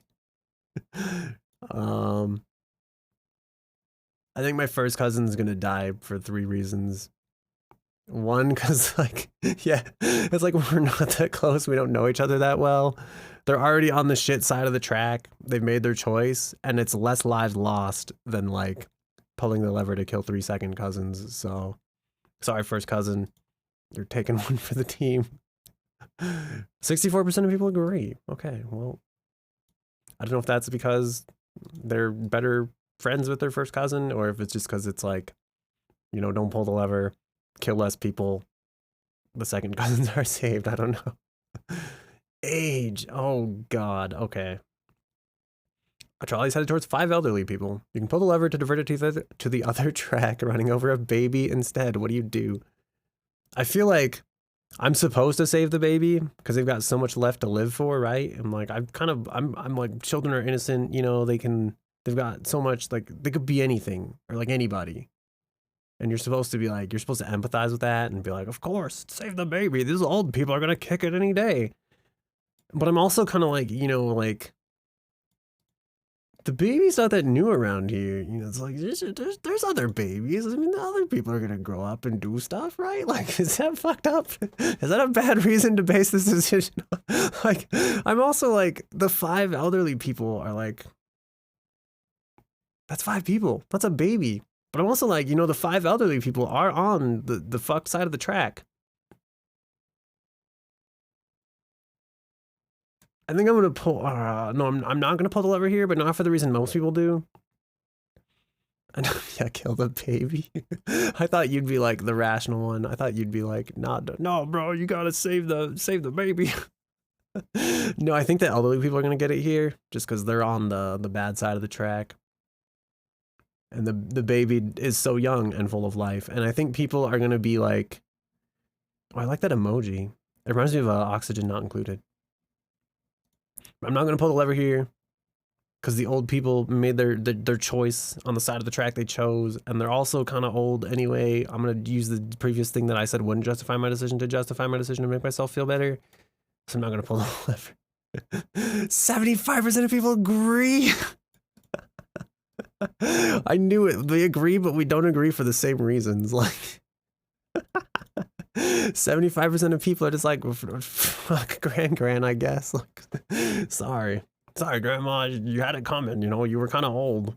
I think my first cousin's gonna die for 3 reasons. One, because like, yeah, it's like we're not that close. We don't know each other that well. They're already on the shit side of the track. They've made their choice, and it's less lives lost than like pulling the lever to kill 3 second cousins. So, sorry, first cousin, you're taking one for the team. 64% of people agree. Okay, well, I don't know if that's because they're better friends with their first cousin, or if it's just because it's like, you know, don't pull the lever, kill less people, the second cousins are saved. I don't know. Age. Oh, God. Okay. A trolley's headed towards 5 elderly people. You can pull the lever to divert it to the other track, running over a baby instead. What do you do? I feel like I'm supposed to save the baby because they've got so much left to live for, right? I'm like, I'm like, children are innocent, you know, they've got so much, like, they could be anything or like anybody. And you're supposed to be like, you're supposed to empathize with that and be like, of course, save the baby. These old people are going to kick it any day. But I'm also kind of like, you know, like, the baby's not that new around here. You know, it's like, there's other babies. I mean, the other people are going to grow up and do stuff, right? Like, is that fucked up? Is that a bad reason to base this decision on? Like, I'm also like, the 5 elderly people are like, that's 5 people. That's a baby. But I'm also like, you know, the 5 elderly people are on the fucked side of the track. I think I'm gonna pull. No, I'm not gonna pull the lever here, but not for the reason most people do. Yeah, kill the baby. I thought you'd be like the rational one. I thought you'd be like, no, bro, you gotta save the baby. No, I think the elderly people are gonna get it here, just because they're on the bad side of the track. And the baby is so young and full of life. And I think people are gonna be like, oh, I like that emoji. It reminds me of oxygen not included. I'm not gonna pull the lever here because the old people made their choice on the side of the track they chose, and they're also kind of old anyway. I'm gonna use the previous thing that I said wouldn't justify my decision to make myself feel better. So I'm not gonna pull the lever. 75% of people agree. I knew it. They agree, but we don't agree for the same reasons. Like 75% of people are just like, fuck Gran, I guess. Like, sorry, Grandma, you had it coming. You know, you were kind of old.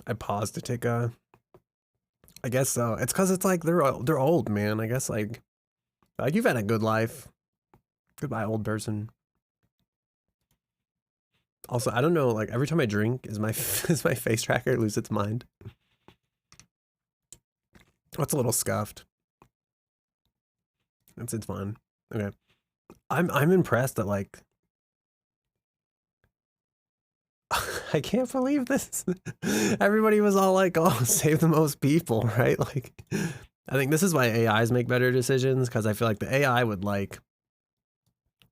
I paused to take a. I guess so. It's because it's like they're old, man. I guess like you've had a good life. Goodbye, old person. Also, I don't know. Like every time I drink, is my face tracker lose its mind? It's a little scuffed. It's fine. Okay. I'm impressed that like I can't believe this. Everybody was all like, oh, save the most people, right? Like I think this is why AIs make better decisions, because I feel like the AI would like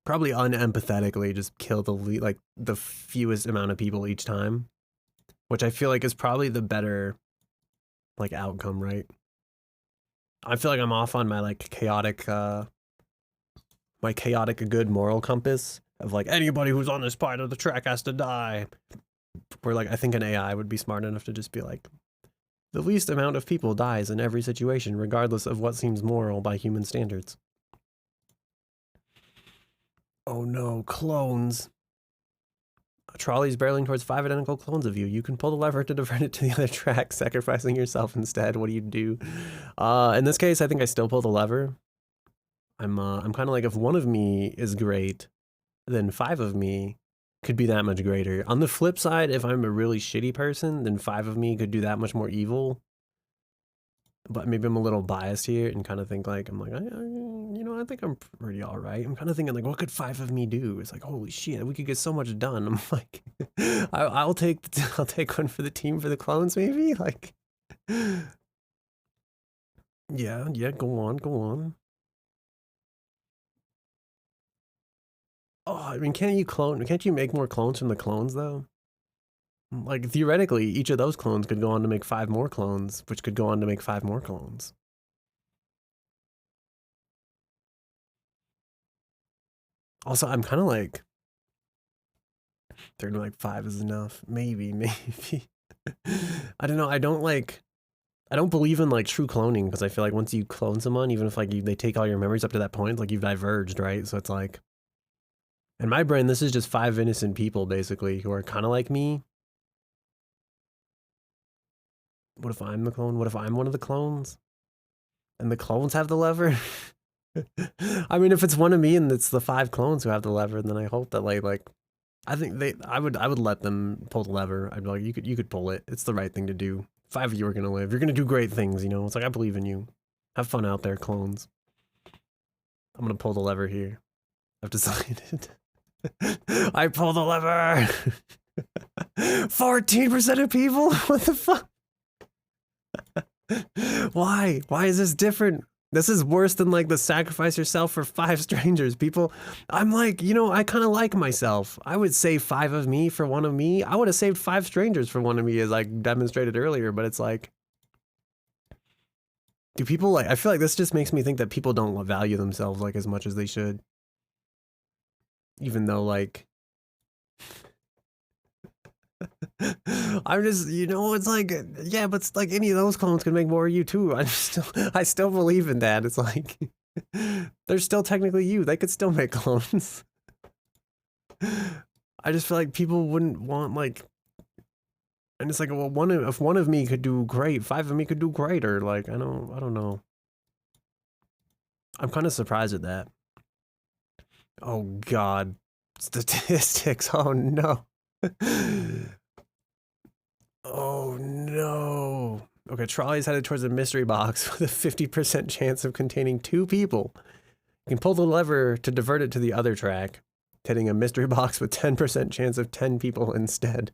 probably unempathetically just kill the fewest amount of people each time, which I feel like is probably the better like outcome, right? I feel like I'm off on my like chaotic good moral compass of like anybody who's on this part of the track has to die. Where like I think an AI would be smart enough to just be like, the least amount of people dies in every situation, regardless of what seems moral by human standards. Oh no, clones. A trolley's barreling towards 5 identical clones of you. You can pull the lever to divert it to the other track, sacrificing yourself instead. What do you do? In this case, I think I still pull the lever. I'm kind of like, if one of me is great, then 5 of me could be that much greater. On the flip side, if I'm a really shitty person, then 5 of me could do that much more evil. But maybe I'm a little biased here and kind of think like, I'm like, you know, I think I'm pretty all right. I'm kind of thinking like, what could 5 of me do? It's like, holy shit, we could get so much done. I'm like, I'll take one for the team for the clones, maybe. Like, yeah, go on. Oh, I mean, can't you make more clones from the clones though? Like theoretically, each of those clones could go on to make 5 more clones, which could go on to make 5 more clones. Also, I'm kind of like, they're like 5 is enough. Maybe, maybe. I don't know. I don't believe in like true cloning because I feel like once you clone someone, even if like they take all your memories up to that point, like you've diverged, right? So it's like, in my brain, this is just 5 innocent people basically who are kind of like me. What if I'm the clone? What if I'm one of the clones? And the clones have the lever? I mean, if it's one of me and it's the 5 clones who have the lever, then I hope that like I think I would let them pull the lever. I'd be like, you could pull it. It's the right thing to do. 5 of you are gonna live. You're gonna do great things, you know. It's like I believe in you. Have fun out there, clones. I'm gonna pull the lever here. I've decided. I pull the lever. 14% of people? What the fuck? Why? Why is this different? This is worse than like the sacrifice yourself for 5 strangers. People, I'm like, you know, I kind of like myself. I would save 5 of me for 1 of me. I would have saved 5 strangers for 1 of me, as I demonstrated earlier. But it's like, do people like? I feel like this just makes me think that people don't value themselves like as much as they should. Even though like, I'm just, you know, it's like, yeah, but it's like any of those clones can make more of you too. I still believe in that. It's like, they're still technically you. They could still make clones. I just feel like people wouldn't want like, and it's like, well, if 1 of me could do great, 5 of me could do greater. Like, I don't know. I'm kind of surprised at that. Oh God, statistics. Oh no. Oh no. Okay, Trolley's headed towards a mystery box with a 50% chance of containing 2 people. You can pull the lever to divert it to the other track, hitting a mystery box with 10% chance of 10 people instead.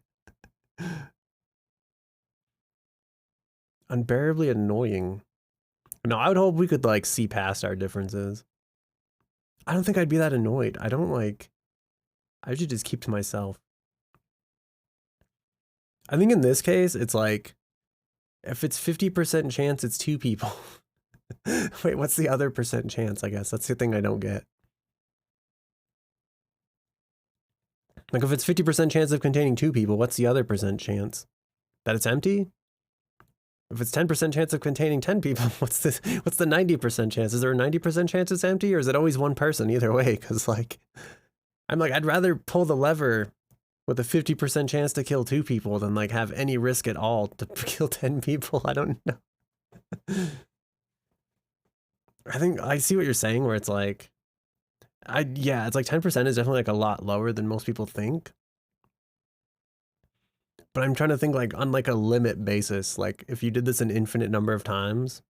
Unbearably annoying. No, I would hope we could like see past our differences. I don't think I'd be that annoyed. I don't like, I should just keep to myself. I think in this case, it's like, if it's 50% chance, it's 2 people. Wait, what's the other percent chance, I guess? That's the thing I don't get. Like, if it's 50% chance of containing 2 people, what's the other percent chance? That it's empty? If it's 10% chance of containing 10 people, what's the 90% chance? Is there a 90% chance it's empty, or is it always 1 person either way? Because, like, I'm like, I'd rather pull the lever with a 50% chance to kill 2 people than, like, have any risk at all to kill 10 people. I don't know. I think I see what you're saying, where it's like, yeah, it's like 10% is definitely like a lot lower than most people think. But I'm trying to think like on like a limit basis, like if you did this an infinite number of times,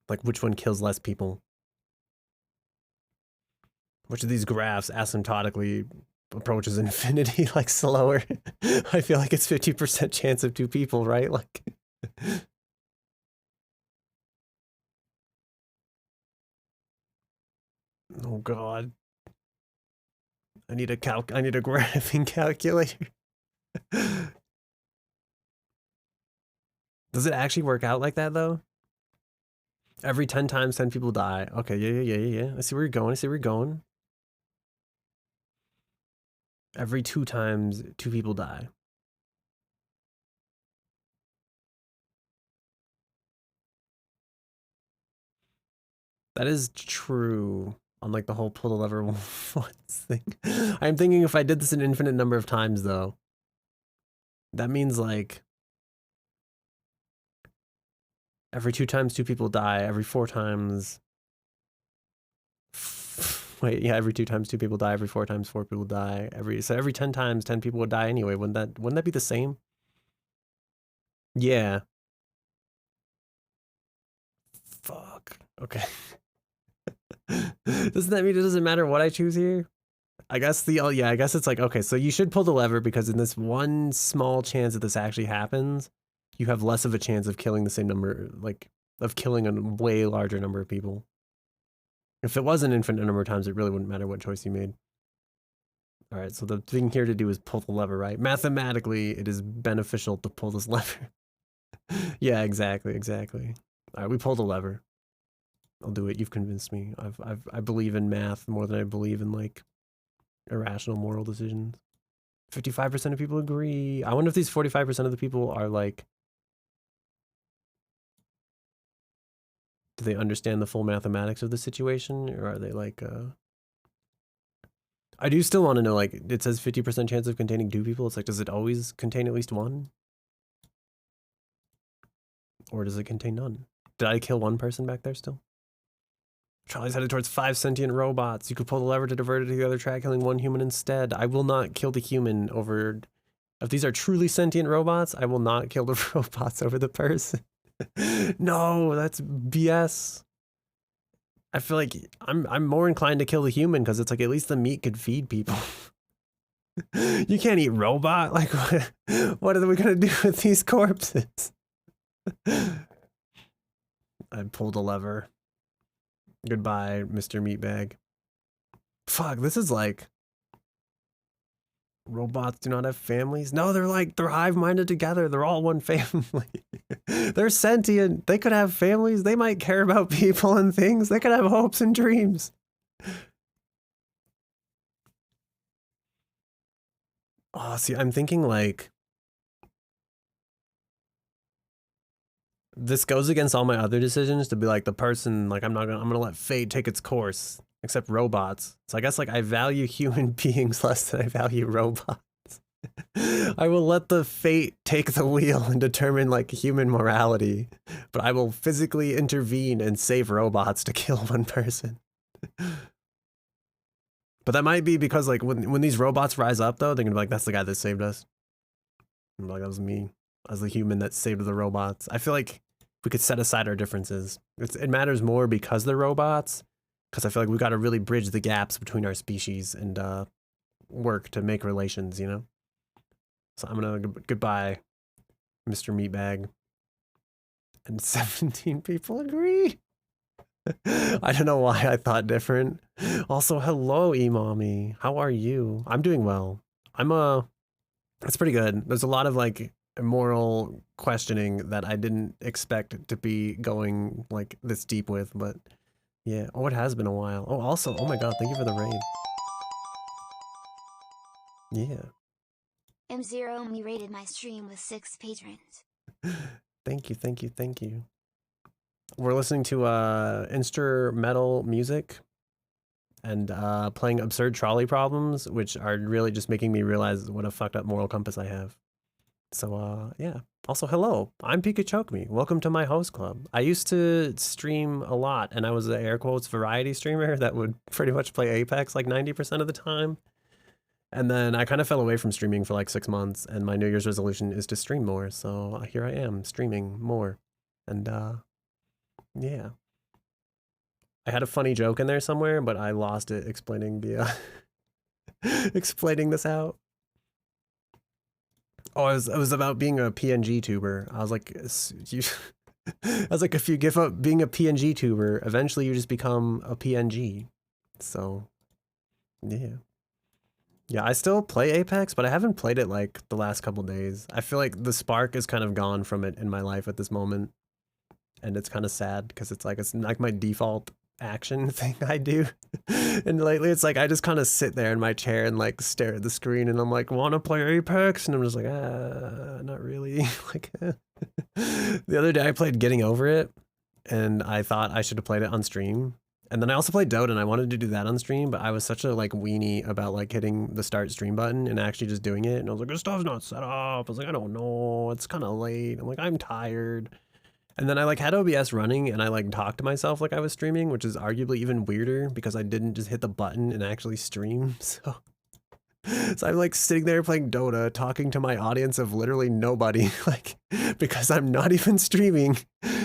like which one kills less people? Which of these graphs asymptotically approaches infinity like slower? I feel like it's 50% chance of 2 people, right? Like oh god. I need a graphing calculator. Does it actually work out like that though? Every 10 times 10 people die. Okay, yeah. I see where you're going. I see where you're going. Every 2 times 2 people die. That is true on like the whole pull the lever once thing. I'm thinking if I did this an infinite number of times though, that means like every 2 times 2 people die, every 4 times wait, yeah, every 2 times 2 people die, every 4 times 4 people die, so every 10 times 10 people would die anyway. Wouldn't that be the same? Yeah. Fuck. Okay. Doesn't that mean it doesn't matter what I choose here? I guess I guess it's like, okay, so you should pull the lever because in this one small chance that this actually happens, you have less of a chance of killing the same number, like, of killing a way larger number of people. If it was an infinite number of times, it really wouldn't matter what choice you made. All right, so the thing here to do is pull the lever, right? Mathematically, it is beneficial to pull this lever. Yeah, exactly, exactly. All right, we pull the lever. I'll do it. You've convinced me. I believe in math more than I believe in like irrational moral decisions. 55% of people agree. I wonder if these 45% of the people are like, do they understand the full mathematics of the situation, or are they like, I do still want to know, like, it says 50% chance of containing 2 people. It's like, does it always contain at least 1? Or does it contain none? Did I kill 1 person back there still? Trolley's headed towards 5 sentient robots. You could pull the lever to divert it to the other track, killing 1 human instead. I will not kill the human over... If these are truly sentient robots, I will not kill the robots over the person. No, that's BS. I feel like I'm more inclined to kill the human because it's like at least the meat could feed people. You can't eat robot. Like, what are we gonna do with these corpses? I pulled a lever. Goodbye, Mr. Meatbag. Fuck, this is like... Robots do not have families? No, they're hive-minded together. They're all one family. They're sentient. They could have families. They might care about people and things. They could have hopes and dreams. Oh, see, I'm thinking like... This goes against all my other decisions to be like the person, like I'm gonna let fate take its course. Except robots. So I guess like I value human beings less than I value robots. I will let the fate take the wheel and determine like human morality, but I will physically intervene and save robots to kill 1 person. But that might be because like when these robots rise up though, they're gonna be like, that's the guy that saved us. I'm like, that was me. I was the human that saved the robots. I feel like we could set aside our differences. It matters more because they're robots. Because I feel like we got to really bridge the gaps between our species and work to make relations, you know? So I'm going to goodbye, Mr. Meatbag. And 17 people agree. I don't know why I thought different. Also, hello, E-Mommy. How are you? I'm doing well. It's pretty good. There's a lot of like moral questioning that I didn't expect to be going like this deep with, but... Yeah. Oh, it has been a while. Oh, also, oh my god, thank you for the raid. Yeah. M0 me rated my stream with 6 patrons. Thank you, thank you, thank you. We're listening to instrumental music and playing absurd trolley problems, which are really just making me realize what a fucked up moral compass I have. So, yeah. Also, hello, I'm Pikachu. Welcome to my host club. I used to stream a lot, and I was an air quotes variety streamer that would pretty much play Apex like 90% of the time. And then I kind of fell away from streaming for like 6 months, and my New Year's resolution is to stream more. So here I am, streaming more. And, yeah. I had a funny joke in there somewhere, but I lost it explaining the, explaining this out. Oh, it was about being a PNG tuber. I was like, if you give up being a PNG tuber, eventually you just become a PNG. So, yeah. Yeah, I still play Apex, but I haven't played it like the last couple days. I feel like the spark is kind of gone from it in my life at this moment. And it's kind of sad because it's like my default action thing I do. And lately it's like I just kind of sit there in my chair and like stare at the screen and I'm like, wanna play Apex? And I'm just like, not really. Like the other day I played Getting Over It and I thought I should have played it on stream. And then I also played Dota and I wanted to do that on stream, but I was such a like weenie about like hitting the start stream button and actually just doing it. And I was like, this stuff's not set up. I was like, I don't know. It's kind of late. I'm like, I'm tired. And then I like had OBS running and I like talked to myself like I was streaming, which is arguably even weirder because I didn't just hit the button and actually stream. So I'm like sitting there playing Dota, talking to my audience of literally nobody, like, because I'm not even streaming.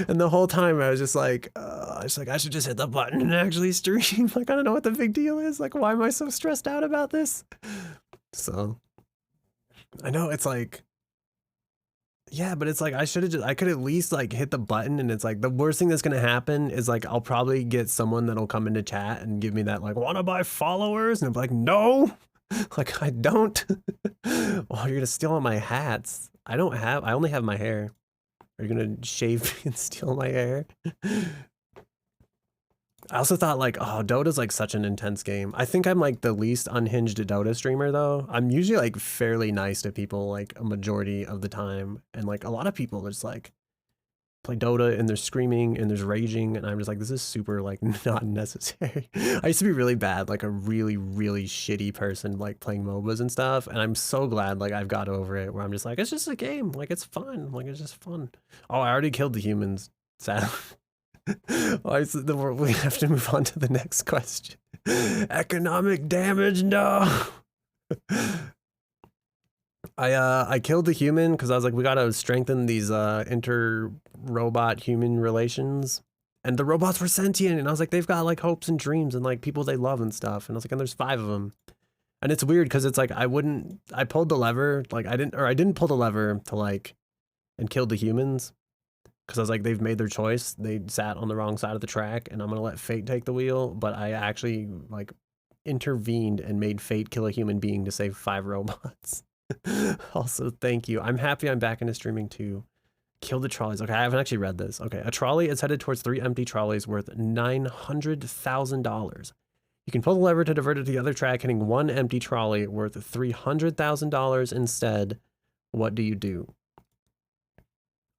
And the whole time I was just like, I should just hit the button and actually stream. Like, I don't know what the big deal is. Like, why am I so stressed out about this? So I know it's like, yeah, but it's like, I could at least like hit the button and it's like, the worst thing that's going to happen is like, I'll probably get someone that'll come into chat and give me that like, wanna buy followers? And I'm like, no. Like, I don't. Oh, you're gonna steal all my hats. I only have my hair. Are you gonna shave me and steal my hair? I also thought like, oh, Dota's like such an intense game. I think I'm like the least unhinged Dota streamer though. I'm usually like fairly nice to people like a majority of the time. And like a lot of people just like play Dota and they're screaming and there's raging and I'm just like, this is super like not necessary. I used to be really bad, like a really, really shitty person like playing MOBAs and stuff. And I'm so glad like I've got over it where I'm just like, it's just a game. Like it's fun. Like it's just fun. Oh, I already killed the humans. Sad. We have to move on to the next question. Economic damage, no. I killed the human because I was like, we gotta strengthen these inter-robot human relations. And the robots were sentient, and I was like, they've got like hopes and dreams and like people they love and stuff. And I was like, and there's 5 of them. And it's weird because it's like I pulled the lever, like I didn't pull the lever to like and kill the humans. Because I was like, they've made their choice. They sat on the wrong side of the track, and I'm gonna let fate take the wheel. But I actually like intervened and made fate kill a human being to save 5 robots. Also, thank you. I'm happy I'm back into streaming too. Kill the trolleys. Okay, I haven't actually read this. Okay, a trolley is headed towards 3 empty trolleys worth $900,000. You can pull the lever to divert it to the other track, hitting 1 empty trolley worth $300,000 instead. What do you do?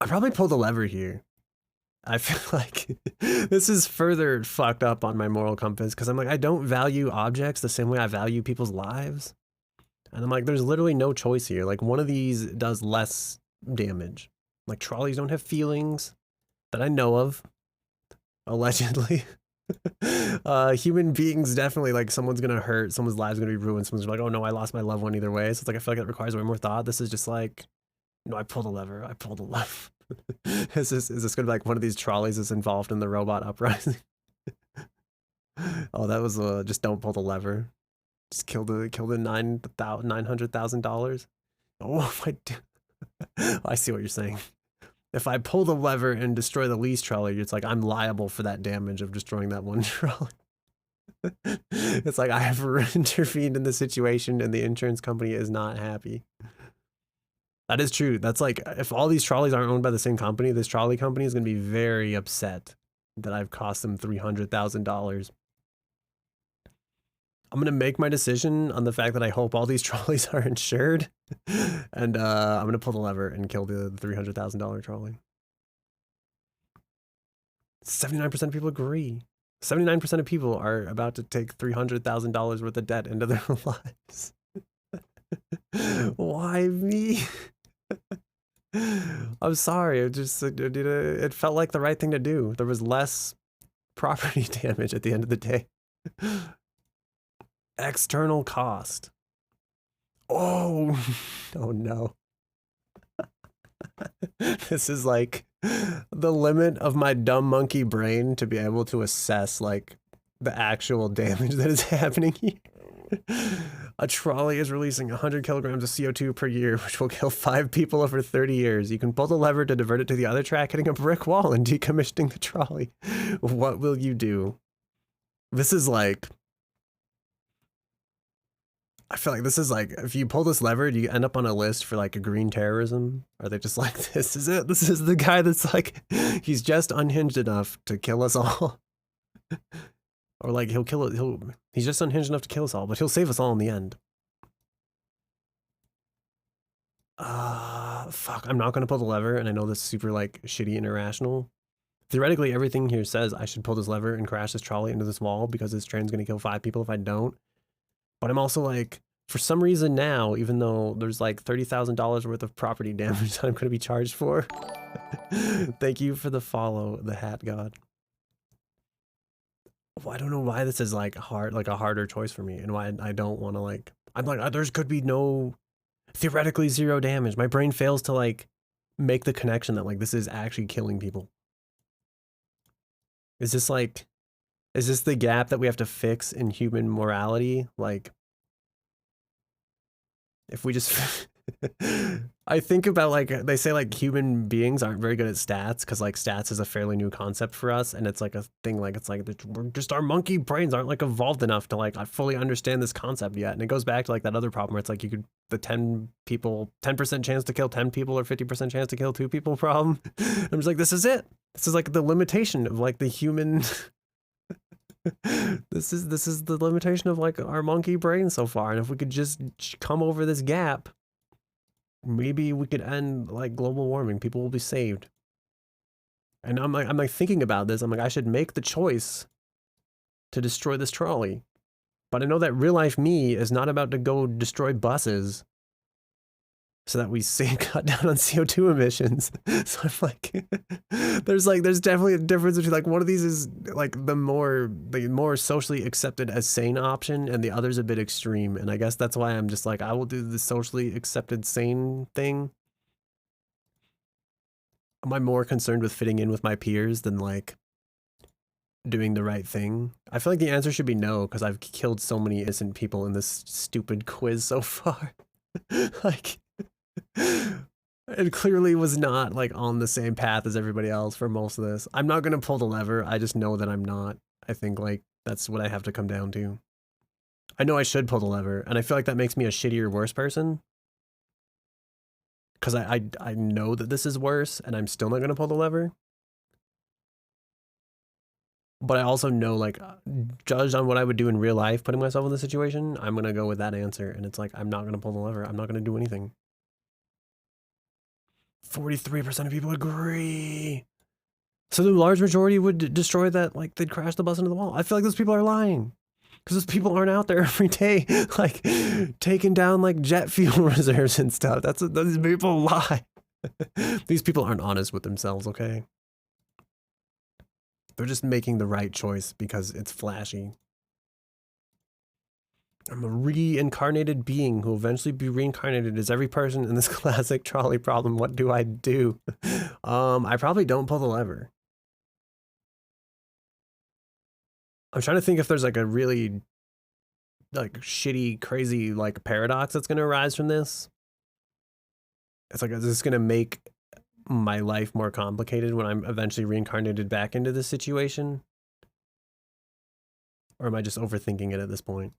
I probably pull the lever here. I feel like this is further fucked up on my moral compass because I'm like, I don't value objects the same way I value people's lives. And I'm like, there's literally no choice here. Like one of these does less damage. Like trolleys don't have feelings that I know of, allegedly. Human beings definitely, like someone's gonna hurt, someone's lives gonna be ruined, someone's like, oh no, I lost my loved one either way. So it's like, I feel like it requires way more thought. This is just like, no, I pulled the lever. I pulled the lever. Is this gonna be like one of these trolleys that's involved in the robot uprising? Oh, that was just don't pull the lever. Just kill the $900,000. Oh, if I do, I see what you're saying. If I pull the lever and destroy the least trolley, it's like I'm liable for that damage of destroying that one trolley. It's like I have intervened in the situation and the insurance company is not happy. That is true. That's like, if all these trolleys aren't owned by the same company, this trolley company is going to be very upset that I've cost them $300,000. I'm going to make my decision on the fact that I hope all these trolleys are insured. And I'm going to pull the lever and kill the $300,000 trolley. 79% of people agree. 79% of people are about to take $300,000 worth of debt into their lives. Why me? I'm sorry. It felt like the right thing to do. There was less property damage at the end of the day. External cost. Oh, oh no. This is like the limit of my dumb monkey brain to be able to assess like the actual damage that is happening here. A trolley is releasing 100 kilograms of CO2 per year, which will kill 5 people over 30 years. You can pull the lever to divert it to the other track, hitting a brick wall and decommissioning the trolley. What will you do? This is like, I feel like this is like, if you pull this lever, do you end up on a list for like a green terrorism? Are they just like, this is it? This is the guy that's like, he's just unhinged enough to kill us all. Or like he's just unhinged enough to kill us all, but he'll save us all in the end. Fuck, I'm not gonna pull the lever, and I know this is super like shitty and irrational. Theoretically, everything here says I should pull this lever and crash this trolley into this wall because this train's gonna kill 5 people if I don't. But I'm also like, for some reason now, even though there's like $30,000 worth of property damage that I'm gonna be charged for. Thank you for the follow, the hat god. Well, I don't know why this is like a harder choice for me and why I don't want to like, I'm like, there's could be no, theoretically 0 damage. My brain fails to like make the connection that like this is actually killing people. Is this the gap that we have to fix in human morality? Like, if we just I think about like they say like human beings aren't very good at stats because like stats is a fairly new concept for us, and it's like a thing like it's like we're just our monkey brains aren't like evolved enough to like I fully understand this concept yet, and it goes back to like that other problem where it's like you could the 10% chance to kill 10 people or 50% chance to kill 2 people problem. I'm just like this is it. This is like the limitation of like the human. This is the limitation of like our monkey brain so far, and if we could just come over this gap, maybe we could end like global warming. People will be saved. And I'm like thinking about this. I'm like, I should make the choice to destroy this trolley. But I know that real life me is not about to go destroy buses so that we cut down on CO2 emissions. So I'm like, there's definitely a difference between like one of these is like the more socially accepted as sane option, and the other's a bit extreme. And I guess that's why I'm just like, I will do the socially accepted sane thing. Am I more concerned with fitting in with my peers than like doing the right thing? I feel like the answer should be no, because I've killed so many innocent people in this stupid quiz so far. Like, it clearly was not like on the same path as everybody else for most of this. I'm not gonna pull the lever. I just know that I'm not. I think like that's what I have to come down to. I know I should pull the lever, and I feel like that makes me a shittier, worse person. Because I know that this is worse, and I'm still not gonna pull the lever. But I also know, like, judged on what I would do in real life, putting myself in this situation, I'm gonna go with that answer. And it's like, I'm not gonna pull the lever. I'm not gonna do anything. 43% of people agree. So the large majority would destroy that, like, they'd crash the bus into the wall. I feel like those people are lying. Because those people aren't out there every day, like, taking down, like, jet fuel reserves and stuff. Those people lie. These people aren't honest with themselves, okay? They're just making the right choice because it's flashy. I'm a reincarnated being who will eventually be reincarnated as every person in this classic trolley problem. What do I do? I probably don't pull the lever. I'm trying to think if there's like a really like shitty, crazy like paradox that's gonna arise from this. It's like, is this gonna make my life more complicated when I'm eventually reincarnated back into this situation? Or am I just overthinking it at this point?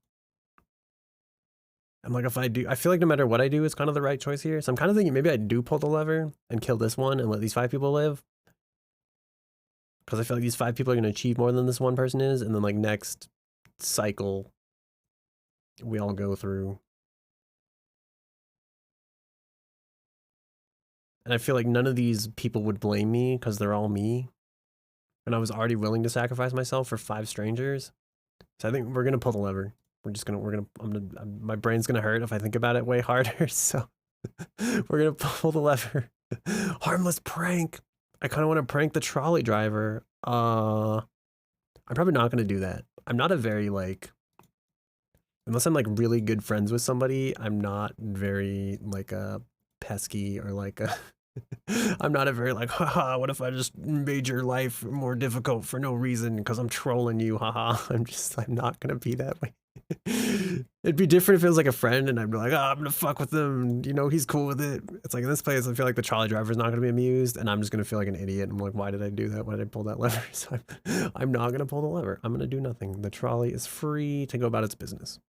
I'm like, if I do, I feel like no matter what I do, it's kind of the right choice here. So I'm kind of thinking maybe I do pull the lever and kill this one and let these 5 people live. Because I feel like these 5 people are going to achieve more than this one person is. And then like next cycle, we all go through. And I feel like none of these people would blame me because they're all me. And I was already willing to sacrifice myself for 5 strangers. So I think we're going to pull the lever. My brain's going to hurt if I think about it way harder. So we're going to pull the lever. Harmless prank. I kind of want to prank the trolley driver. I'm probably not going to do that. I'm not a very like, unless I'm like really good friends with somebody, I'm not very like a pesky or like a, I'm not a very like, haha, what if I just made your life more difficult for no reason because I'm trolling you, haha. I'm not going to be that way. It'd be different if it was like a friend and I'd be like, oh, I'm gonna fuck with him, you know, he's cool with it. It's like in this place I feel like the trolley driver's not gonna be amused and I'm just gonna feel like an idiot. I'm like, why did I do that? Why did I pull that lever? So I'm not gonna pull the lever. I'm gonna do nothing. The trolley is free to go about its business.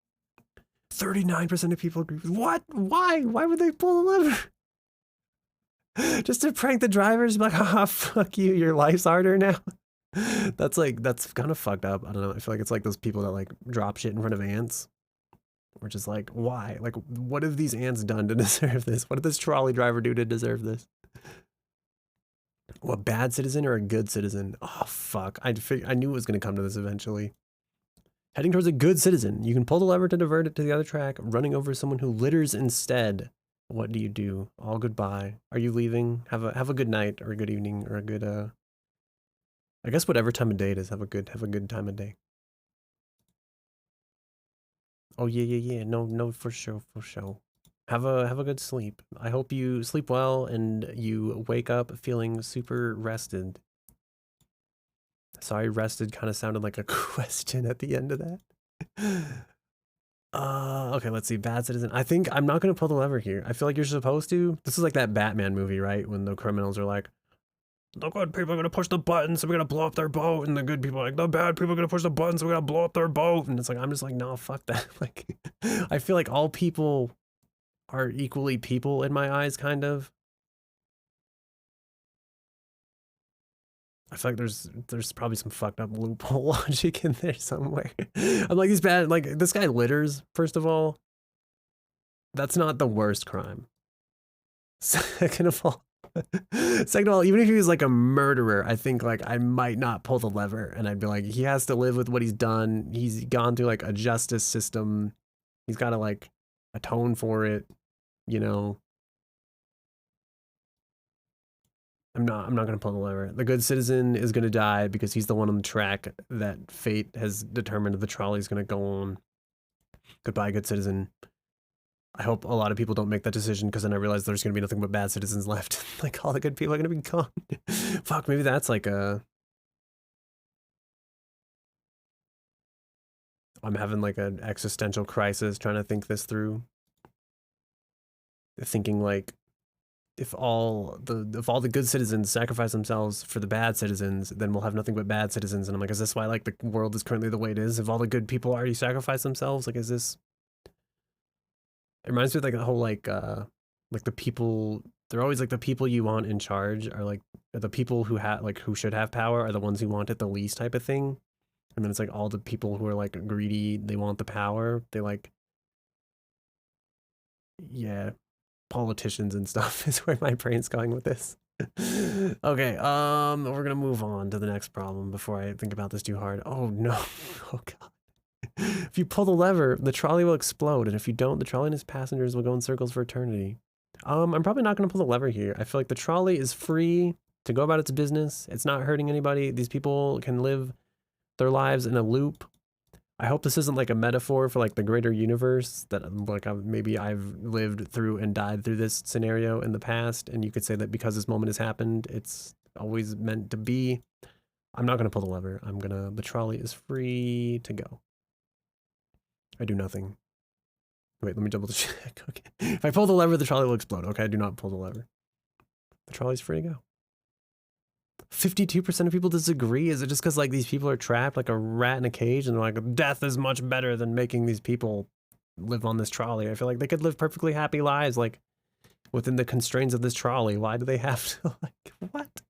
39% of people agree with what? Why would they pull the lever? Just to prank the drivers, like, haha, fuck you, your life's harder now. That's kind of fucked up. I don't know. I feel like it's like those people that like drop shit in front of ants. Which is like, why? Like, what have these ants done to deserve this? What did this trolley driver do to deserve this? Well, a bad citizen or a good citizen? Oh, fuck. I knew it was going to come to this eventually. Heading towards a good citizen. You can pull the lever to divert it to the other track, running over someone who litters instead. What do you do? All goodbye. Are you leaving? Have a good night or a good evening or a good, I guess whatever time of day it is, have a good time of day. Oh yeah. No, for sure. Have a good sleep. I hope you sleep well and you wake up feeling super rested. Sorry, rested kind of sounded like a question at the end of that. Okay, let's see. Bad citizen. I think I'm not gonna pull the lever here. I feel like you're supposed to. This is like that Batman movie, right? When the criminals are like, the good people are gonna push the buttons, so we're gonna blow up their boat, and the good people are like, the bad people are gonna push the buttons, so we're gonna blow up their boat. And it's like, I'm just like, no, fuck that. Like, I feel like all people are equally people in my eyes, kind of. I feel like there's probably some fucked up loophole logic in there somewhere. I'm like, these bad, like, this guy litters, first of all. That's not the worst crime. Second of all, even if he was like a murderer, I think like I might not pull the lever, and I'd be like, he has to live with what he's done. He's gone through like a justice system. He's got to like atone for it, you know. I'm not gonna pull the lever. The good citizen is gonna die because he's the one on the track that fate has determined the trolley's gonna go on. Goodbye, good citizen. I hope a lot of people don't make that decision, because then I realize there's gonna be nothing but bad citizens left. Like, all the good people are gonna be gone. Fuck, maybe that's like a... I'm having like an existential crisis trying to think this through. Thinking like, if all the good citizens sacrifice themselves for the bad citizens, then we'll have nothing but bad citizens. And I'm like, is this why like the world is currently the way it is? If all the good people already sacrifice themselves, like, is this... It reminds me of like the whole like the people, they're always like the people you want in charge are like the people who have like who should have power are the ones who want it the least, type of thing. And then it's like all the people who are like greedy, they want the power. They like, yeah, politicians and stuff is where my brain's going with this. Okay, we're gonna move on to the next problem before I think about this too hard. Oh no. Oh god. If you pull the lever, the trolley will explode, and if you don't, the trolley and its passengers will go in circles for eternity. I'm probably not gonna pull the lever here. I feel like the trolley is free to go about its business. It's not hurting anybody. These people can live their lives in a loop. I hope this isn't like a metaphor for like the greater universe, that like maybe I've lived through and died through this scenario in the past, and you could say that because this moment has happened, it's always meant to be. I'm not gonna pull the lever. The trolley is free to go. I do nothing. Wait, let me double check. Okay. If I pull the lever, the trolley will explode. Okay, I do not pull the lever. The trolley's free to go. 52% of people disagree. Is it just because like these people are trapped like a rat in a cage, and they're like, death is much better than making these people live on this trolley? I feel like they could live perfectly happy lives like within the constraints of this trolley. Why do they have to like, what?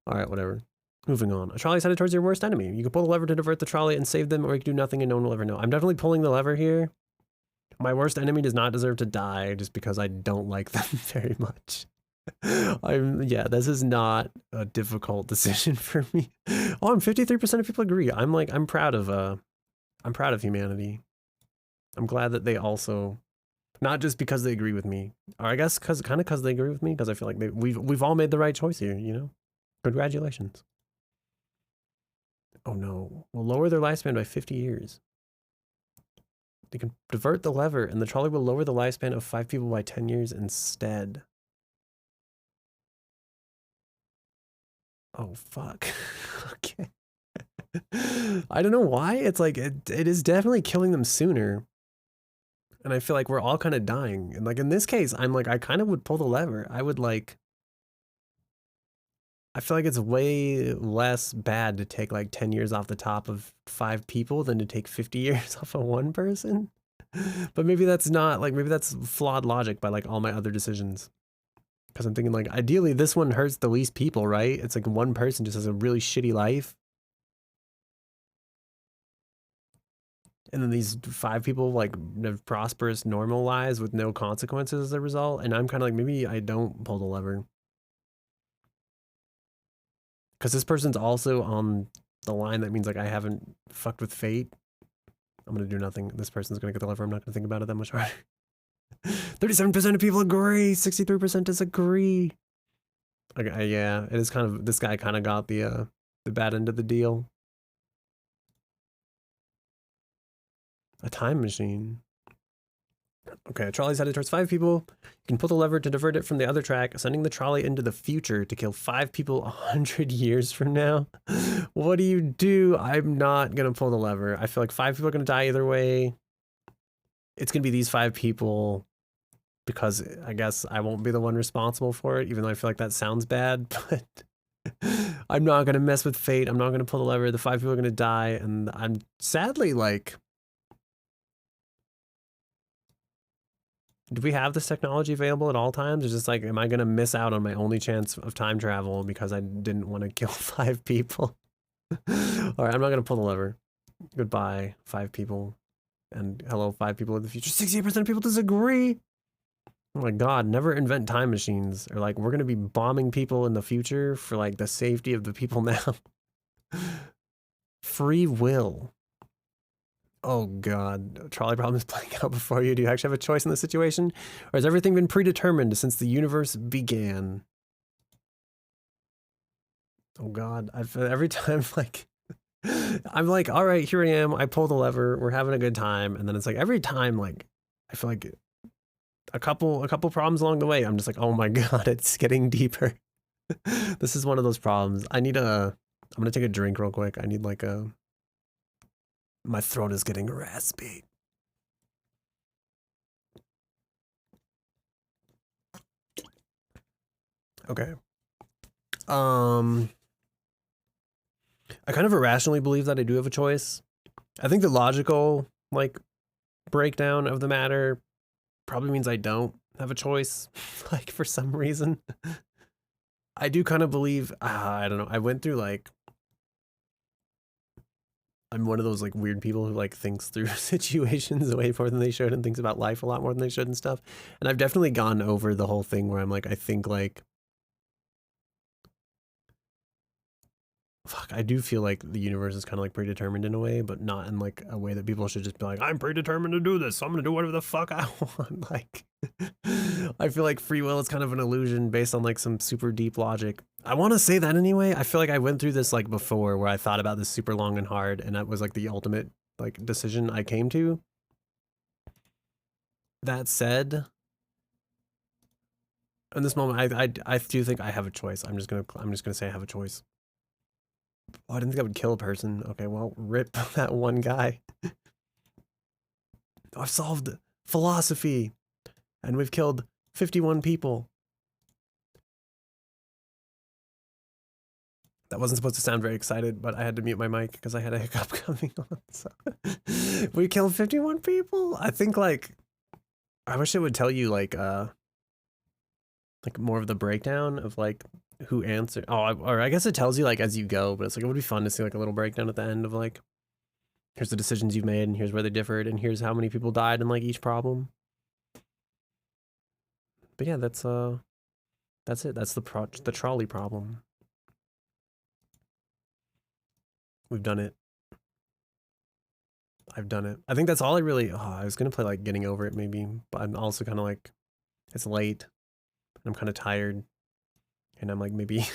All right, whatever. Moving on. A trolley is headed towards your worst enemy. You can pull the lever to divert the trolley and save them, or you can do nothing and no one will ever know. I'm definitely pulling the lever here. My worst enemy does not deserve to die just because I don't like them very much. Yeah, this is not a difficult decision for me. Oh, I'm 53% of people agree. I'm proud of humanity. I'm glad that they also, not just because they agree with me, or I guess because they agree with me, because I feel like we've all made the right choice here, you know? Congratulations. Oh no, we'll lower their lifespan by 50 years. They can divert the lever, and the trolley will lower the lifespan of 5 people by 10 years instead. Oh, fuck. Okay. I don't know why. It's like, it is definitely killing them sooner. And I feel like we're all kind of dying. And like in this case, I'm like, I kind of would pull the lever. I would like, I feel like it's way less bad to take like 10 years off the top of 5 people than to take 50 years off of 1 person. But maybe that's not like, maybe that's flawed logic by like all my other decisions. Because I'm thinking like, ideally this one hurts the least people, right? It's like 1 person just has a really shitty life. And then these 5 people like have prosperous, normal lives with no consequences as a result. And I'm kind of like, maybe I don't pull the lever. Because this person's also on the line that means like I haven't fucked with fate. I'm going to do nothing. This person's going to get the lever. I'm not going to think about it that much harder. 37% of people agree. 63% disagree. Okay, yeah, it is kind of, this guy kind of got the bad end of the deal. A time machine. Okay, a trolley's headed towards 5 people. You can pull the lever to divert it from the other track, sending the trolley into the future to kill 5 people 100 years from now. What do you do? I'm not gonna pull the lever. I feel like 5 people are gonna die either way. it's gonna be these 5 people because I guess I won't be the one responsible for it, even though I feel like that sounds bad, but I'm not gonna mess with fate. I'm not gonna pull the lever. The 5 people are gonna die, and I'm sadly like, do we have this technology available at all times? It's just like, am I gonna miss out on my only chance of time travel because I didn't want to kill 5 people? All right, I'm not gonna pull the lever. Goodbye, 5 people, and hello, 5 people in the future. 68% of people disagree. Oh my god, never invent time machines. Or like, we're gonna be bombing people in the future for like the safety of the people now. Free will. Oh god, trolley problem is playing out before you. Do you actually have a choice in this situation? Or has everything been predetermined since the universe began? Oh god, every time like, I'm like, all right, here I am. I pull the lever. We're having a good time. And then it's like every time, like, I feel like a couple problems along the way, I'm just like, oh my god, it's getting deeper. This is one of those problems. I'm gonna take a drink real quick. I need like my throat is getting raspy. Okay. I kind of irrationally believe that I do have a choice. I think the logical, like, breakdown of the matter probably means I don't have a choice, like, for some reason. I do kind of believe, I don't know, I went through, like, I'm one of those, like, weird people who, like, thinks through situations way more than they should and thinks about life a lot more than they should and stuff. And I've definitely gone over the whole thing where I'm like, I think, like, fuck, I do feel like the universe is kind of like predetermined in a way, but not in like a way that people should just be like, I'm predetermined to do this, so I'm gonna do whatever the fuck I want. Like, I feel like free will is kind of an illusion based on like some super deep logic. I want to say that anyway. I feel like I went through this like before where I thought about this super long and hard, and that was like the ultimate like decision I came to. That said, in this moment, I do think I have a choice. I'm just gonna say I have a choice. Oh, I didn't think I would kill a person. Okay, well, rip that one guy. I've solved philosophy, and we've killed 51 people. That wasn't supposed to sound very excited, but I had to mute my mic because I had a hiccup coming on. So we killed 51 people. I think like, I wish it would tell you like more of the breakdown of like who answered. Oh, or I guess it tells you like as you go, but it's like, it would be fun to see like a little breakdown at the end of like, here's the decisions you've made and here's where they differed and here's how many people died in like each problem. But yeah, that's it. That's the trolley problem. We've done it. I've done it. I think that's all I really, I was gonna play like Getting Over It maybe, but I'm also kind of like, it's late and I'm kind of tired and I'm like, maybe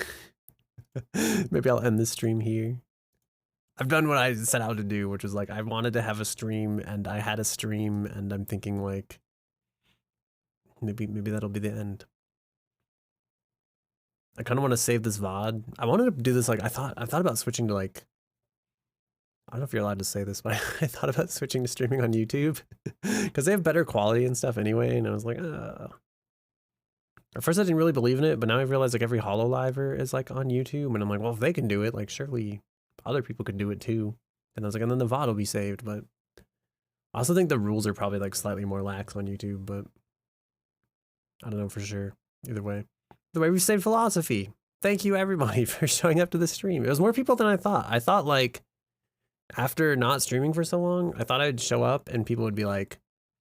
maybe I'll end this stream here. I've done what I set out to do, which was like, I wanted to have a stream and I had a stream and I'm thinking like, maybe that'll be the end. I kind of want to save this VOD. I wanted to do this like, I thought about switching to like, I don't know if you're allowed to say this, but I thought about switching to streaming on YouTube because they have better quality and stuff anyway. And I was like, at first I didn't really believe in it, but now I've realized like every HoloLiver is like on YouTube. And I'm like, well, if they can do it, like surely other people could do it too. And I was like, and then the VOD will be saved. But I also think the rules are probably like slightly more lax on YouTube, but I don't know for sure. Either way, we saved philosophy. Thank you everybody for showing up to the stream. It was more people than I thought. I thought like, after not streaming for so long, I thought I'd show up and people would be like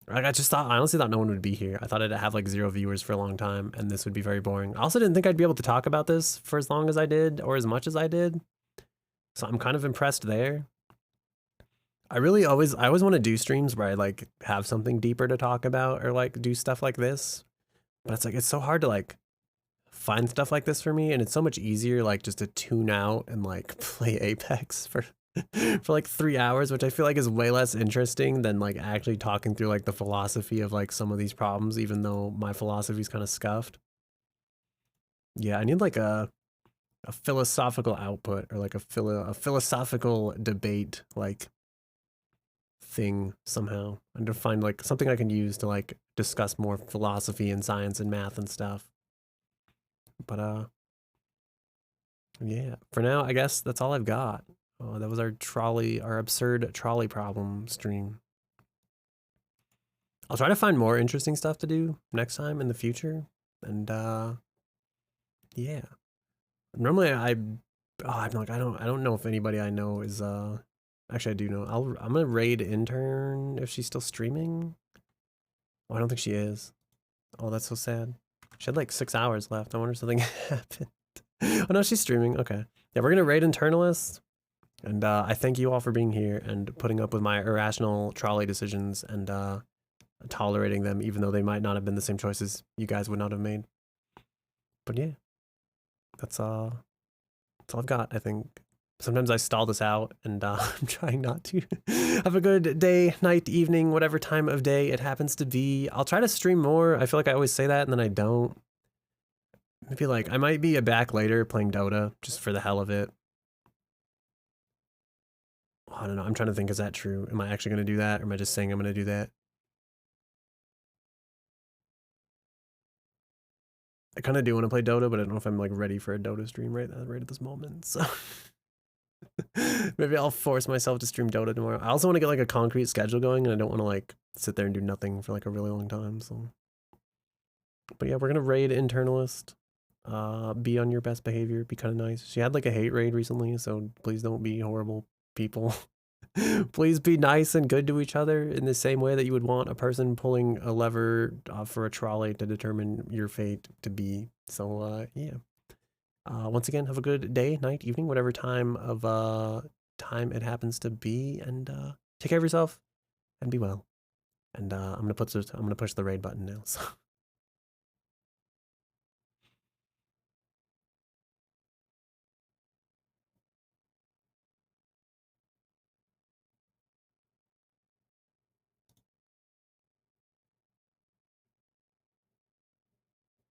I honestly thought no one would be here. I thought I'd have like 0 viewers for a long time and this would be very boring. I also didn't think I'd be able to talk about this for as long as I did or as much as I did. So I'm kind of impressed there. I always want to do streams where I like have something deeper to talk about or like do stuff like this. But it's like, it's so hard to like find stuff like this for me. And it's so much easier like just to tune out and like play Apex for like 3 hours, which I feel like is way less interesting than like actually talking through like the philosophy of like some of these problems, even though my philosophy is kind of scuffed. Yeah, I need like a philosophical output or like a philosophical debate like thing somehow, and to find like something I can use to like discuss more philosophy and science and math and stuff. But yeah, for now, I guess that's all I've got. That was our absurd trolley problem stream. I'll try to find more interesting stuff to do next time in the future. And yeah. Normally I'm like, I don't know if anybody I know is actually I do know. I'm gonna raid intern if she's still streaming. Oh, I don't think she is. Oh, that's so sad. She had like 6 hours left. I wonder if something happened. Oh no, she's streaming. Okay. Yeah, we're gonna raid internalist. And I thank you all for being here and putting up with my irrational trolley decisions and tolerating them, even though they might not have been the same choices you guys would not have made. But yeah, that's all I've got, I think. Sometimes I stall this out, and I'm trying not to. Have a good day, night, evening, whatever time of day it happens to be. I'll try to stream more. I feel like I always say that, and then I don't. Maybe like I might be back later playing Dota just for the hell of it. I don't know. I'm trying to think, is that true? Am I actually going to do that, or am I just saying I'm going to do that? I kind of do want to play Dota, but I don't know if I'm like ready for a Dota stream right at this moment. So maybe I'll force myself to stream Dota tomorrow. I also want to get like a concrete schedule going, and I don't want to like sit there and do nothing for like a really long time. So, but yeah, we're gonna raid internalist. Be on your best behavior. Be kind of nice. She had like a hate raid recently, so please don't be horrible people. Please be nice and good to each other in the same way that you would want a person pulling a lever for a trolley to determine your fate to be. So yeah. Once again, have a good day, night, evening, whatever time it happens to be, and take care of yourself and be well. And I'm gonna push the raid button now. So